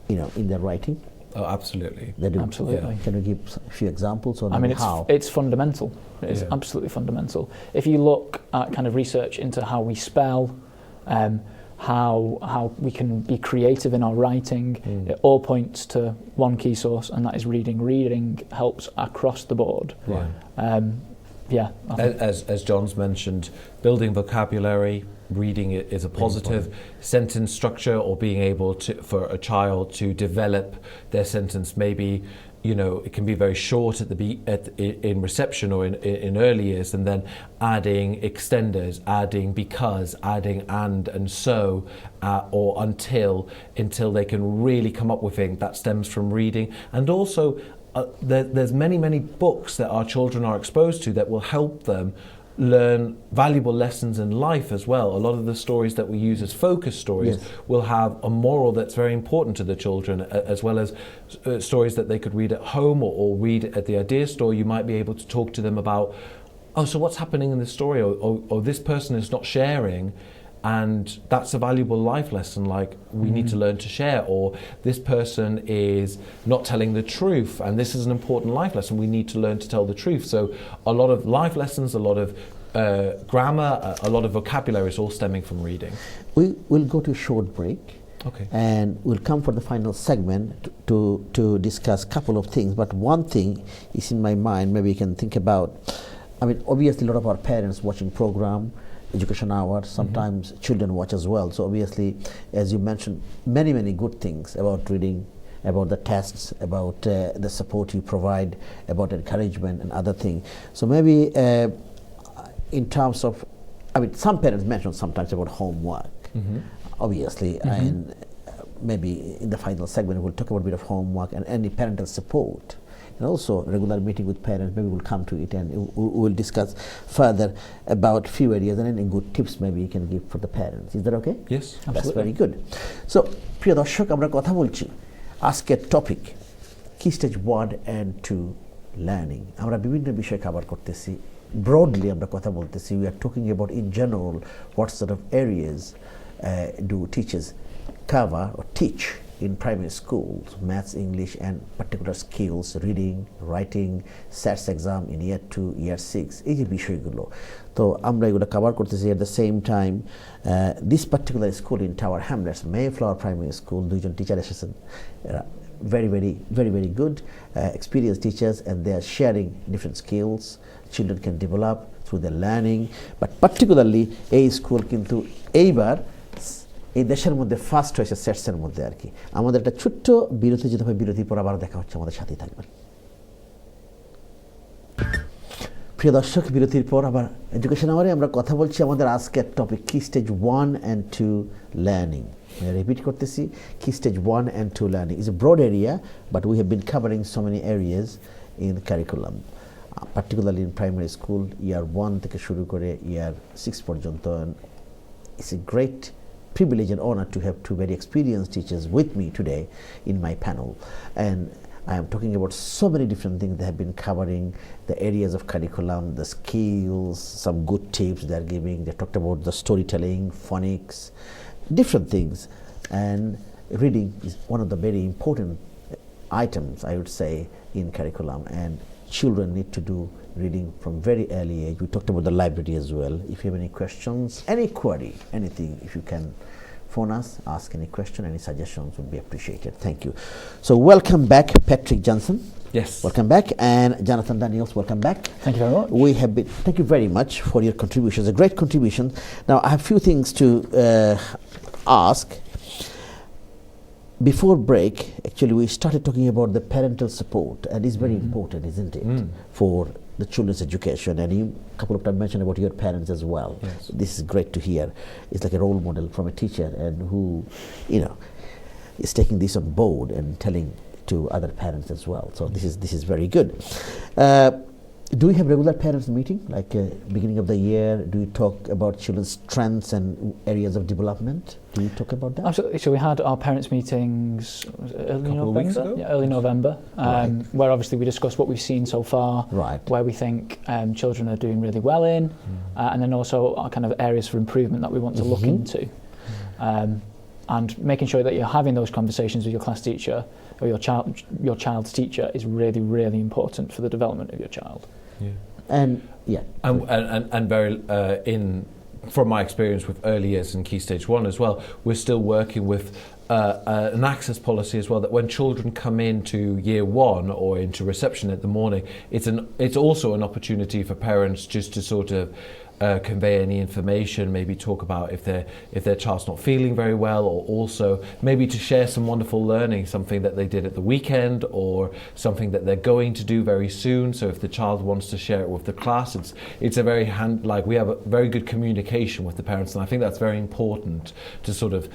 in their writing?
Oh, absolutely.
They do.
Absolutely.
Can you give a few examples on how?
It's fundamental. It's absolutely fundamental. If you look at kind of research into how we spell, how we can be creative in our writing, it all points to one key source, and that is reading. Reading helps across the board.
As John's mentioned, building vocabulary, reading is a positive. Sentence structure, or being able for a child to develop their sentence, maybe it can be very short in reception or in early years, and then adding extenders, adding because, adding and so, or until they can really come up with things that stems from reading. And also there's many books that our children are exposed to that will help them learn valuable lessons in life as well. A lot of the stories that we use as focus stories will have a moral that's very important to the children, as well as stories that they could read at home or read at the idea store. You might be able to talk to them about, so what's happening in this story, or this person is not sharing, and that's a valuable life lesson, like we need to learn to share, or this person is not telling the truth and this is an important life lesson, we need to learn to tell the truth. So a lot of life lessons, a lot of grammar, a lot of vocabulary is all stemming from reading.
We will go to a short break.
Okay.
And we'll come for the final segment to discuss a couple of things. But one thing is in my mind, maybe you can think about. I mean, obviously, a lot of our parents watching program, Education Hour, sometimes children watch as well. So obviously, as you mentioned, many good things about reading, about the tests, about the support you provide, about encouragement and other things. So maybe in terms of, I mean, some parents mention sometimes about homework. Obviously, and maybe in the final segment we'll talk about a bit of homework and any parental support, and also regular meeting with parents. Maybe we'll come to it and we'll discuss further about few areas and any good tips maybe you can give for the parents. Is that okay?
Yes,
That's
absolutely.
very good. So, প্রিয় দর্শক, আমরা কথা বলছি আজকের topic কি stage 1 and 2 learning. আমরা বিভিন্ন বিষয় কভার করতেছি, ব্রডলি আমরা কথা বলতেছি। We are talking about in general what sort of areas do teachers cover or teach in primary schools, maths, English, and particular skills, reading, writing, SATs exam in year 2, year 6, এই যে বিষয়গুলো, তো আমরা এগুলো cover করতেছি। at the same time this particular school in Tower Hamlets, Mayflower Primary School, দুইজন teacher এসেছেন, very good experienced teachers, and they are sharing different skills children can develop through their learning. But particularly এই school কিন্তু এইবার এই দেশের মধ্যে first হয়েছে সেটসের মধ্যে আর কি। আমাদের একটা ছোট্ট বিরতি যেতে হবে, বিরতির পর আবার দেখা হচ্ছে, আমাদের সাথেই থাকবেন। প্রিয় দর্শক, বিরতির পর আবার এডুকেশন আওয়ারে আমরা কথা বলছি আমাদের আজকের টপিক কি স্টেজ 1 and 2 লার্নিং। রিপিট করতেছি, কি stage 1 and 2 learning is a broad area, but we have been covering so many areas in curriculum, particularly in primary school, year 1 থেকে শুরু করে year 6 পর্যন্ত। It's a great privilege and honor to have two very experienced teachers with me today in my panel, and I am talking about so many different things. They have been covering the areas of curriculum, the skills, some good tips they are giving. They talked about the storytelling, phonics, different things, and reading is one of the very important items, I would say, in curriculum, and children need to do reading from very early age. We talked about the library as well. If you have any questions, any query, anything, if you can phone us, ask any question, any suggestions would be appreciated. Thank you. So welcome back, Patrick Johnson.
Yes.
Welcome back. And Jonathan Daniels, welcome back.
Thank you very much.
We have been, thank you very much for your contributions, a great contribution. Now I have a few things to ask. Before break, actually, we started talking about the parental support, and it's very important, isn't it, for the children's education. And you, a couple of times, mentioned about your parents as well.
Yes.
This is great to hear. It's like a role model from a teacher, and who, you know, is taking this on board and telling to other parents as well. So this is very good. Do you have regular parents meeting, like beginning of the year? Do you talk about children's strengths and areas of development? Do you talk about that?
Absolutely. So we had our parents' meetings early
Couple of
November.
weeks ago?
Yeah, early November, where obviously we discussed what we've seen so far,
Right.
where we think children are doing really well in, and then also our kind of areas for improvement that we want to look into. And making sure that you're having those conversations with your class teacher or your child's teacher is really important for the development of your child.
Yeah.
And yeah,
And very from my experience with early years and Key Stage 1 as well, we're still working with an access policy as well, that when children come into year 1 or into reception in the morning, it's also an opportunity for parents just to sort of convey any information, maybe talk about if their child's not feeling very well, or also maybe to share some wonderful learning, something that they did at the weekend or something that they're going to do very soon. So if the child wants to share it with the class, it's a very we have a very good communication with the parents, and I think that's very important to sort of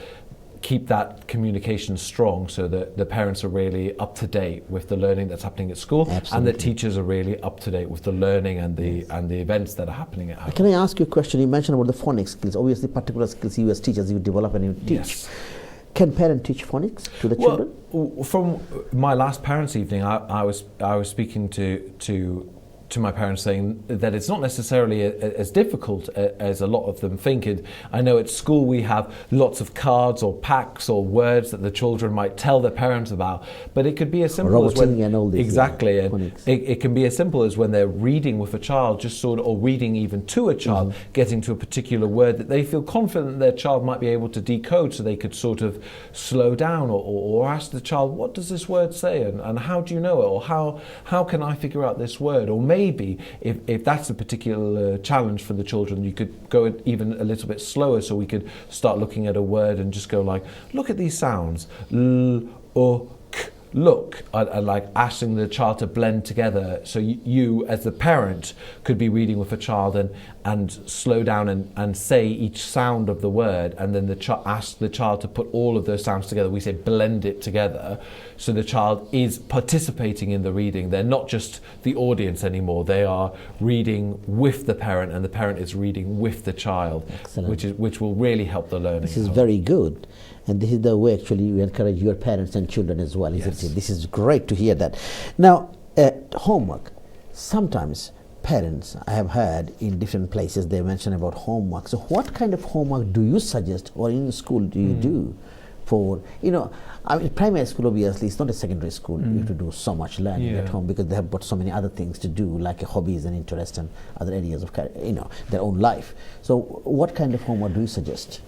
keep that communication strong, so that the parents are really up to date with the learning that's happening at school.
Absolutely.
And the teachers are really up to date with the learning and the events that are happening at home.
can I ask you a question? You mentioned about the phonics skills. Obviously, particular skills you as teachers you develop and you teach.
Yes.
Can parents teach phonics to the children?
Well, from my last parents' evening, I was speaking to to my parents saying that it's not necessarily as difficult as a lot of them think. I know at school we have lots of cards or packs or words that the children might tell their parents about, but it could be as simple as when
and all these,
exactly,
yeah,
and it can be as simple as when they're reading with a child, just sort of, or reading even to a child, getting to a particular word that they feel confident their child might be able to decode, so they could sort of slow down or ask the child, what does this word say, and how do you know it, or how can I figure out this word? Or maybe if that's a particular challenge for the children, you could go even a little bit slower, so we could start looking at a word and just go like, look at these sounds, l, o, k, look, and like asking the child to blend together, so you as the parent could be reading with a child and slow down and say each sound of the word, and then ask the child to put all of those sounds together. We say blend it together, so the child is participating in the reading. They're not just the audience anymore, they are reading with the parent, and the parent is reading with the child.
Excellent.
which will really help the learning.
This is very good. And this is the way actually you encourage your parents and children as well, isn't it? This is great to hear that. Now, homework. Sometimes parents, I have heard in different places, they mention about homework. So what kind of homework do you suggest, or in school do you do for, I mean, primary school obviously is not a secondary school. You have to do so much learning at home because they have got so many other things to do, like hobbies and interests and other areas of their own life. So what kind of homework do you suggest?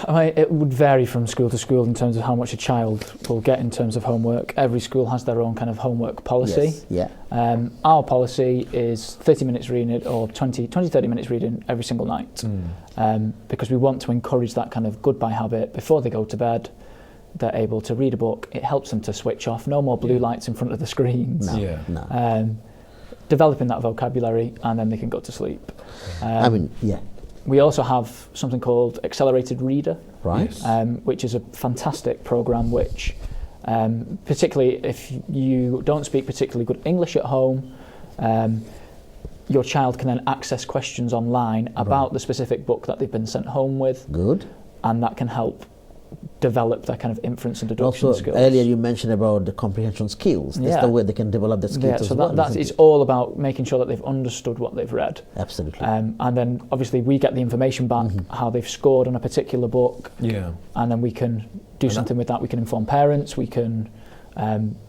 It would vary from school to school in terms of how much a child will get in terms of homework. Every school has their own kind of homework policy.
Yes, yeah.
Our policy is 30 minutes reading or 30 minutes reading every single night, because we want to encourage that kind of goodbye habit before they go to bed. They're able to read a book. It helps them to switch off. No more blue lights in front of the screens.
No.
Developing that vocabulary, and then they can go to sleep. We also have something called Accelerated Reader,
right?
Which is a fantastic program which, particularly if you don't speak particularly good English at home, your child can then access questions online about the specific book that they've been sent home with.
Good.
And that can help develop that kind of inference and deduction
also,
skills.
Earlier you mentioned about the comprehension skills. That's the way they can develop the skills as well.
That is all about making sure that they've understood what they've read.
Absolutely.
And then obviously we get the information back, how they've scored on a particular book.
Yeah.
And then we can do something with that. We can inform parents. We can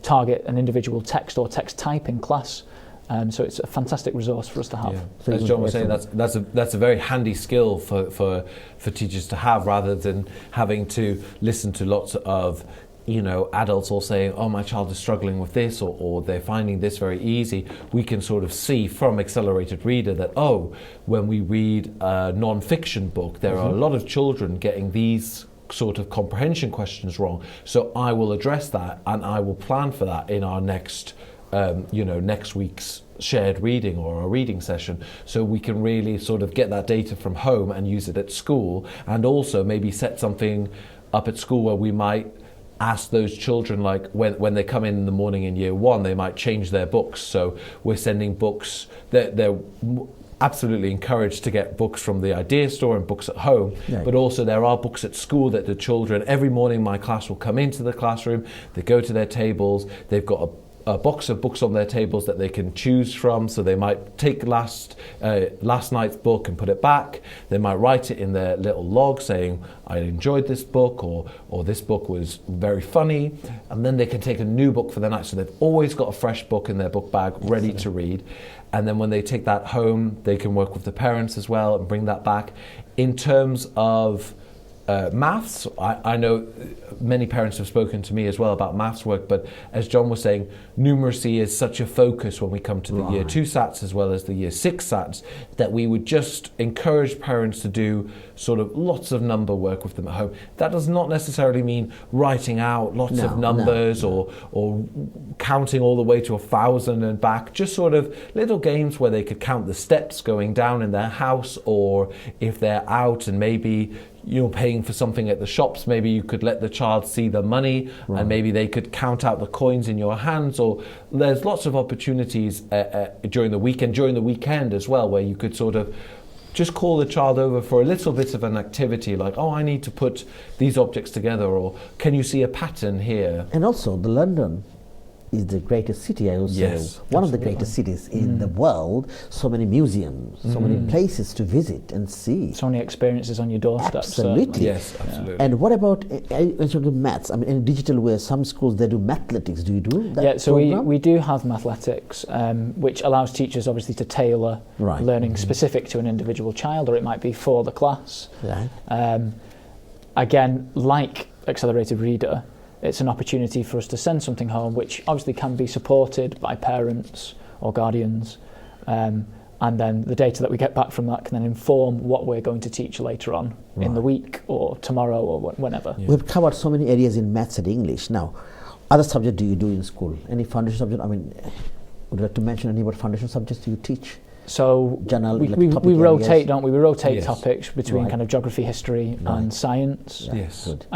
target an individual text or text type in class. So it's a fantastic resource for us to have.
Yeah. So as John was saying, that's a very handy skill for teachers to have, rather than having to listen to lots of adults all saying, oh, my child is struggling with this, or they're finding this very easy. We can sort of see from Accelerated Reader that, when we read a non-fiction book, there are a lot of children getting these sort of comprehension questions wrong. So I will address that, and I will plan for that in our next week's shared reading or a reading session, so we can really sort of get that data from home and use it at school, and also maybe set something up at school where we might ask those children, like when they come in the morning in year one, they might change their books. So we're sending books, they're absolutely encouraged to get books from the idea store and books at home, but also there are books at school that the children, every morning my class will come into the classroom, they go to their tables, they've got a box of books on their tables that they can choose from. So they might take last night's book and put it back. They might write it in their little log saying, I enjoyed this book, or this book was very funny, and then they can take a new book for the night. So they've always got a fresh book in their book bag ready to read. And then when they take that home, they can work with the parents as well and bring that back. In terms of maths, I know many parents have spoken to me as well about maths work, but as John was saying, numeracy is such a focus when we come to the year 2 SATs as well as the year 6 SATs, that we would just encourage parents to do sort of lots of number work with them at home. That does not necessarily mean writing out lots of numbers or counting all the way to 1,000 and back, just sort of little games where they could count the steps going down in their house, or if they're out and maybe you're paying for something at the shops, maybe you could let the child see the money, and maybe they could count out the coins in your hands. Or there's lots of opportunities during the week and during the weekend as well, where you could sort of just call the child over for a little bit of an activity, like, I need to put these objects together, or can you see a pattern here?
And also the London is the greatest city, I would say.
Yes,
One of the greatest cities in the world. So many museums, so many places to visit and see.
So many experiences on your doorstep.
Absolutely.
certainly.
Yes, absolutely.
And what about in terms of maths? I mean, in a digital way, some schools they do mathletics. Do you do that?
Yeah, so
program?
we do have mathletics, which allows teachers obviously to tailor
Right.
learning specific to an individual child, or it might be for the class.
Right.
Again, like Accelerated Reader, it's an opportunity for us to send something home, which obviously can be supported by parents or guardians. And then the data that we get back from that can then inform what we're going to teach later on in the week or tomorrow or whenever.
Yeah.
We've covered so many areas in maths and English. Now, other subject do you do in school? Any foundation subject? I mean, would you like to mention any about foundation subjects you teach?
So
General,
we
like topic
rotate,
areas?
don't we? We rotate
Yes.
topics between
Right.
kind of geography, history and
Right.
science.
Yeah,
Yes.
Good.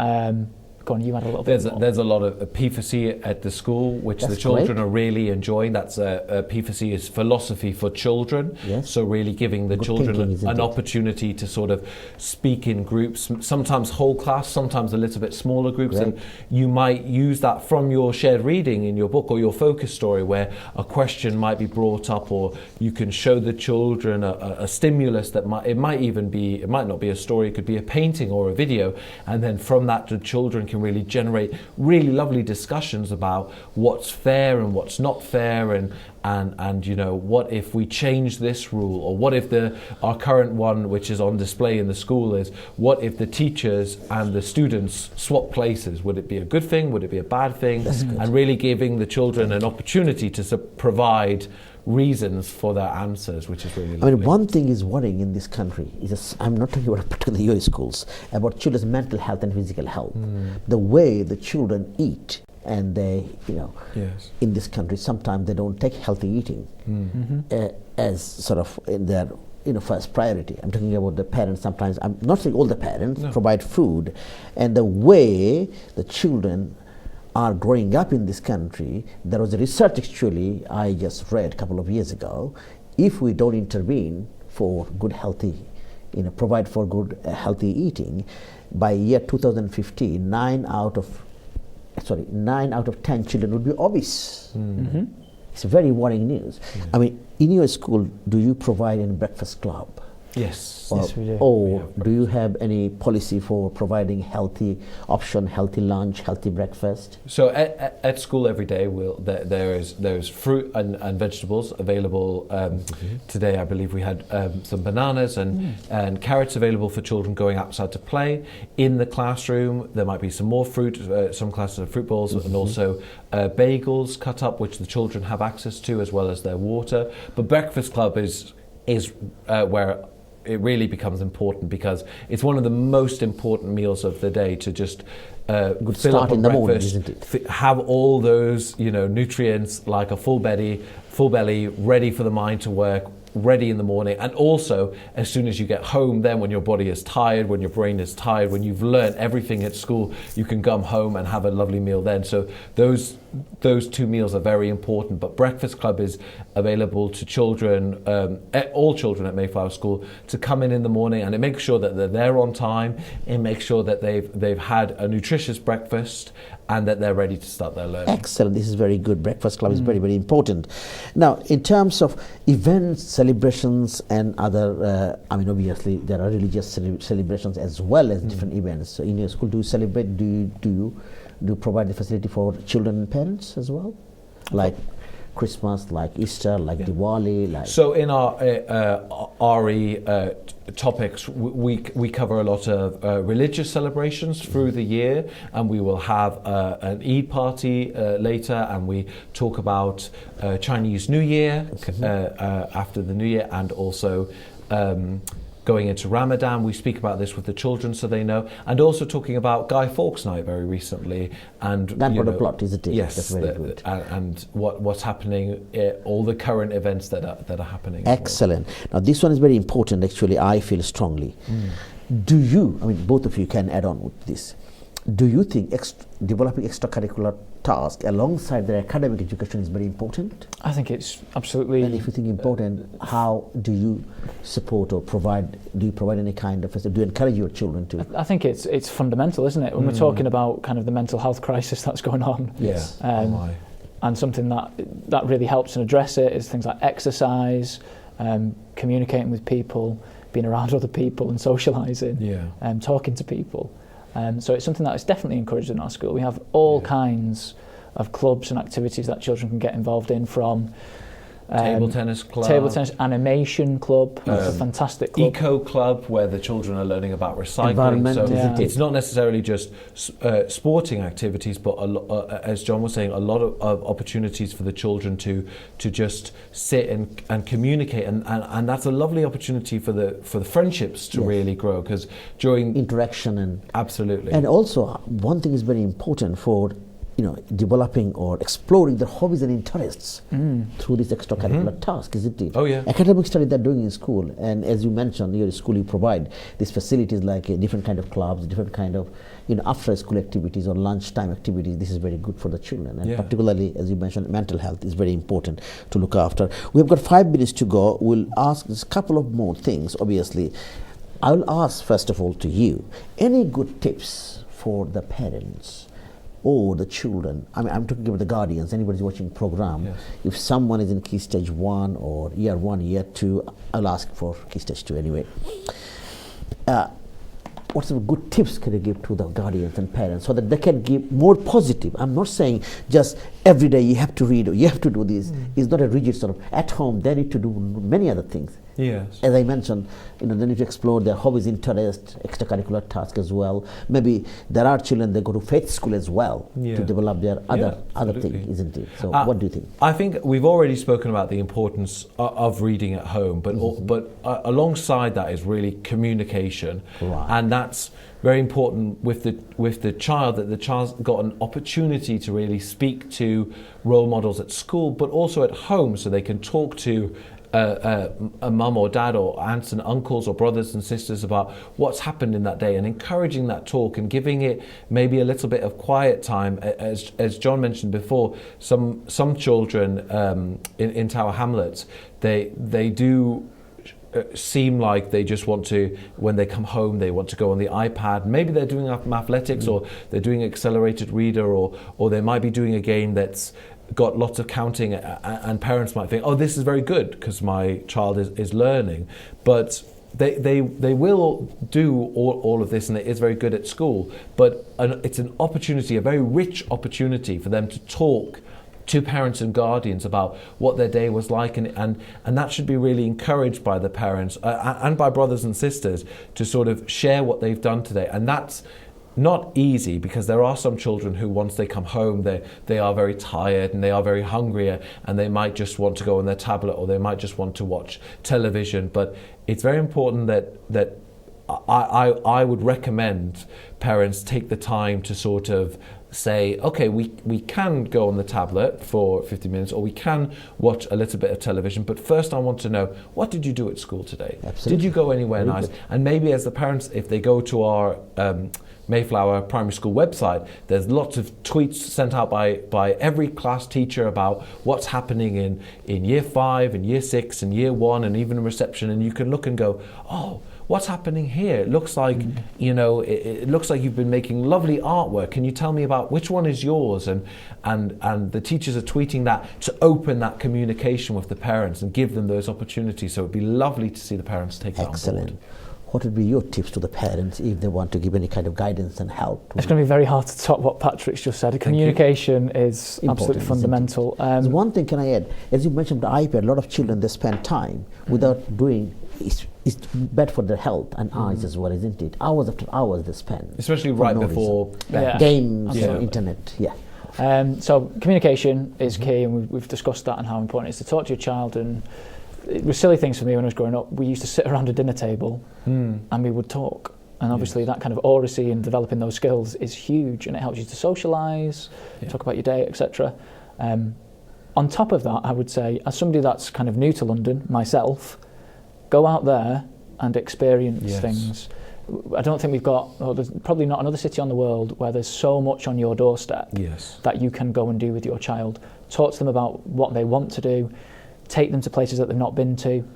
Go on, you had a little bit more.
There's a lot of P4C at the school, which
That's
the children
great.
are really enjoying. That's P4C is philosophy for children.
Yes.
So really giving the
Good
children
thinking, isn't
an
it?
opportunity to sort of speak in groups, sometimes whole class, sometimes a little bit smaller groups.
Great.
And you might use that from your shared reading in your book or your focus story, where a question might be brought up, or you can show the children a stimulus that it might not be a story, it could be a painting or a video, and then from that the children can really generate really lovely discussions about what's fair and what's not fair, and you know, what if we change this rule, or what if our current one, which is on display in the school, is what if the teachers and the students swap places? Would it be a good thing? Would it be a bad thing? And really giving the children an opportunity to provide reasons for their answers, which is really lovely.
I mean, one thing is worrying in this country is I'm not talking about particularly your schools, about children's mental health and physical health. The way the children eat, and they, you know,
Yes.
in this country, sometimes they don't take healthy eating as sort of in their first priority. I'm talking about the parents. Sometimes I'm not saying all the parents provide food, and the way the children are growing up in this country. There was a research actually I just read a couple of years ago. If we don't intervene for good healthy, provide for good healthy eating, by year 2015, 9 out of 10 children would be obese. It's very worrying news. I mean, in your school, do you provide any breakfast club?
Yes.
Yes, we do.
Or do you have any policy for providing healthy option, healthy lunch, healthy breakfast?
So at school every day, there's fruit and vegetables available. Today, I believe we had some bananas and carrots available for children going outside to play. In the classroom, there might be some more fruit. Some classes have fruit bowls and also bagels cut up, which the children have access to, as well as their water. But breakfast club is where it really becomes important, because it's one of the most important meals of the day, to just
Good
fill
start
up a
in the morning,
breakfast,
isn't it?
have all those nutrients, like a full belly, ready for the mind to work, ready in the morning. And also, as soon as you get home, then when your body is tired, when your brain is tired, when you've learned everything at school, you can come home and have a lovely meal then. So those two meals are very important. But Breakfast Club is available to children, all children at Mayflower School, to come in the morning, and it makes sure that they're there on time. It makes sure that they've had a nutritious breakfast and that they're ready to start their learning.
Excellent. This is very good. Breakfast Club is very, very important. Now, in terms of events, celebrations, and other, obviously there are religious celebrations as well as different events. So in your school, do you celebrate? Do you provide the facility for children and parents as well, like Christmas, like Easter, like Diwali, like?
So in our RE topics, we cover a lot of religious celebrations through the year, and we will have an Eid party later, and we talk about Chinese New Year after the New Year, and also going into Ramadan. We speak about this with the children so they know, and also talking about Guy Fawkes Night very recently. And
that brought a plot, isn't it?
Yes,
that's very good.
And what's happening, all the current events that are happening.
Excellent. Now this one is very important. Actually, I feel strongly. Do you? I mean, both of you can add on with this. Do you think developing extracurricular tasks alongside their academic education is very important?
I think it's absolutely.
And if you think important, how do you support or provide? Do you provide any kind of? Do you encourage your children to?
I think it's fundamental, isn't it? When we're talking about kind of the mental health crisis that's going on.
Yes.
And something that really helps and address it is things like exercise, communicating with people, being around other people and socialising, talking to people. So it's something that is definitely encouraged in our school. We have all kinds of clubs and activities that children can get involved in, from
table tennis club,
table tennis, animation club, that's a fantastic club.
Eco club, where the children are learning about recycling.
Environment,
so
isn't it?
it's not necessarily just sporting activities, but as John was saying, a lot of opportunities for the children to just sit and communicate, and that's a lovely opportunity for the friendships to really grow, because during
interaction and
absolutely.
And also, one thing is very important for developing or exploring their hobbies and interests through this extracurricular task, isn't it?
Oh, yeah.
Academic study they're doing in school, and as you mentioned, your school, you provide these facilities like different kind of clubs, different kind of after school activities or lunchtime activities. This is very good for the children, and particularly, as you mentioned, mental health is very important to look after. We've got 5 minutes to go. We'll ask a couple of more things. Obviously, I will ask first of all to you, any good tips for the parents or the children? I mean, I'm talking about the guardians, anybody's watching program.
Yes.
If someone is in key stage 1 or year 1, year 2, I'll ask for key stage 2 anyway. What sort of good tips can you give to the guardians and parents so that they can give more positive? I'm not saying just every day you have to read or you have to do this. It's not a rigid sort of, at home they need to do many other things.
Yes.
As I mentioned, they need to explore their hobbies, interests, extracurricular tasks as well. Maybe there are children that go to faith school as well to develop their other things, isn't it? So what do you think?
I think we've already spoken about the importance of reading at home, but alongside that is really communication, and that's very important with the child, that the child's got an opportunity to really speak to role models at school, but also at home, so they can talk to a mum or dad or aunts and uncles or brothers and sisters about what's happened in that day, and encouraging that talk and giving it maybe a little bit of quiet time. As John mentioned before, some children in Tower Hamlets, they do seem like they just want to, when they come home, they want to go on the iPad. Maybe they're doing athletics, or they're doing accelerated reader, or they might be doing a game that's got lots of counting, and parents might think, oh, this is very good because my child is learning, but they will do all of this, and it is very good at school, but it's an opportunity, a very rich opportunity for them to talk to parents and guardians about what their day was like, and that should be really encouraged by the parents and by brothers and sisters to sort of share what they've done today. And that's not easy, because there are some children who, once they come home, they are very tired and they are very hungry, and they might just want to go on their tablet, or they might just want to watch television. But it's very important that I would recommend parents take the time to sort of say, okay, we can go on the tablet for 50 minutes, or we can watch a little bit of television, but first I want to know, what did you do at school today?
Absolutely.
Did you go anywhere nice? And maybe as the parents, if they go to our Mayflower Primary School website, there's lots of tweets sent out by every class teacher about what's happening in year 5 and year 6 and year 1 and even reception, and you can look and go, oh, what's happening here? It looks like, it looks like you've been making lovely artwork. Can you tell me about which one is yours? And the teachers are tweeting that to open that communication with the parents and give them those opportunities. So it'd be lovely to see the parents take that on board.
What would be your tips to the parents if they want to give any kind of guidance and help?
It's going to be very hard to top what Patrick's just said. Communication is absolutely fundamental.
One thing can I add? As you mentioned, the iPad, a lot of children, they spend time without doing. It's bad for their health and eyes as well, isn't it? Hours after hours they spend.
Especially right before
bed.
Games, internet,
So communication is key, and we've discussed that and how important it is to talk to your child. And it was silly things for me when I was growing up. We used to sit around a dinner table and we would talk. And obviously that kind of oracy and developing those skills is huge, and it helps you to socialise, talk about your day, etc. On top of that, I would say, as somebody that's kind of new to London, myself, go out there and experience things. I don't think there's probably not another city on the world where there's so much on your doorstep that you can go and do with your child. Talk to them about what they want to do, take them to places that they've not been to,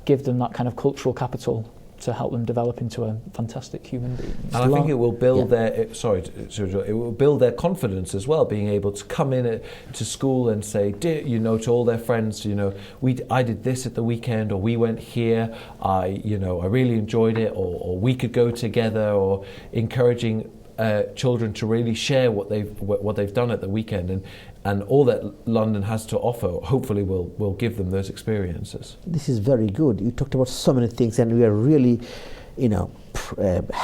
give them that kind of cultural capital to help them develop into a fantastic human being.
And I think it will build
Yeah.
their it will build their confidence as well, being able to come in to school and say, to all their friends, I did this at the weekend, or we went here, I really enjoyed it, or we could go together, or encouraging children to really share what they've done at the weekend, and all that London has to offer hopefully will give them those experiences.
This is very good. You talked about so many things, and we are really,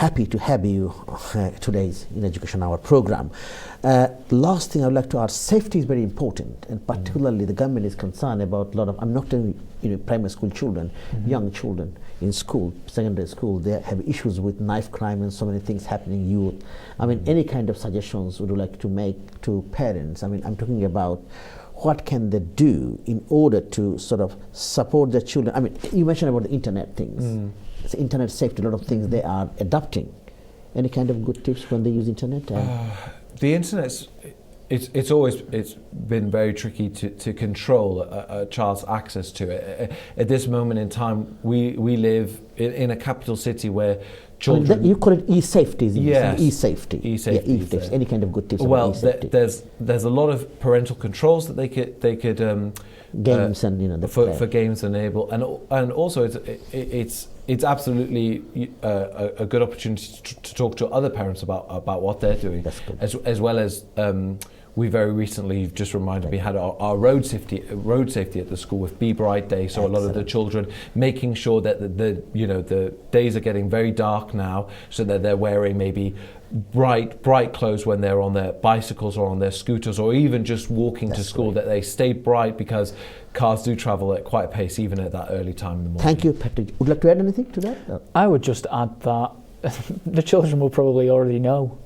happy to have you today in Education Hour program. Last thing I would like to ask: safety is very important, and particularly the government is concerned about a lot of. I'm not telling primary school children, young children in school, secondary school. They have issues with knife crime and so many things happening. Youth. I mean, any kind of suggestions would you like to make to parents? I mean, I'm talking about what can they do in order to sort of support their children. I mean, you mentioned about the internet things. It's internet safety, a lot of things they are adopting. Any kind of good tips when they use internet?
The internet's it's been very tricky to control a child's access to it. At this moment in time, we live in a capital city where children.
You call it e-safety,
Yes.
E-safety.
E-safety
Yeah,
is there.
any kind of good tips
Well,
about e-safety?
there's a lot of parental controls that they could
Games and the
for games enable, and also it's absolutely a good opportunity to talk to other parents about what they're doing,
That's good.
as well as we very recently, you've just reminded me, had our road safety at the school with Be Bright Day. So a lot of the children making sure that the days are getting very dark now, so that they're wearing maybe bright clothes when they're on their bicycles or on their scooters, or even just walking to school, that they stay bright, because cars do travel at quite a pace even at that early time in the morning.
Thank you, Patrick. Would you like to add anything to that?
I would just add that the children will probably already know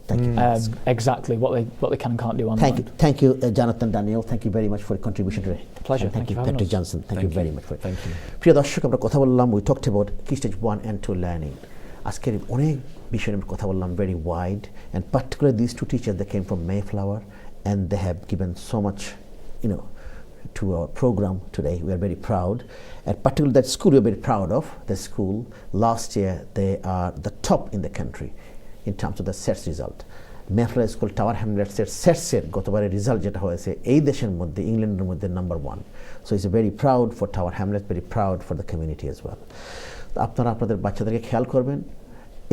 exactly what they can and can't do online.
Thank you, Jonathan, Daniel. Thank you very much for your contribution today.
Pleasure.
And thank you,
for having
Patrick
us.
Johnson. Thank you very much for it.
Thank you.
প্রিয় দর্শক, আমরা কথা বললাম, we talked about key stage 1 and 2 learning. আজকের অনেক বিষয় নিয়ে কথা বললাম, very wide, and particularly these two teachers that came from Mayflower, and they have given so much, to our program today. We are very proud, and particularly that school we are very proud of. The school last year they are the top in the country in terms of the SETS result. Mayflower School Tower Hamlets SETS এর গতবারের result যেটা হয়েছে এই দেশের মধ্যে, ইংল্যান্ডের মধ্যে number 1. So it's very proud for Tower Hamlets, very proud for the community as well. আপনারা আপনাদের বাচ্চাদেরকে খেয়াল করবেন,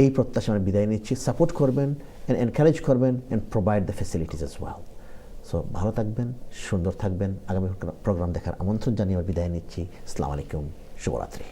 এই প্রত্যাশা আমরা বিদায় নিচ্ছি। সাপোর্ট করবেন and encourage করবেন and provide the facilities as well. So ভালো থাকবেন, সুন্দর থাকবেন। আগামী প্রোগ্রাম দেখার আমন্ত্রণ জানিয়ে বিদায় নিচ্ছি। আসসালামু আলাইকুম, শুভরাত্রি।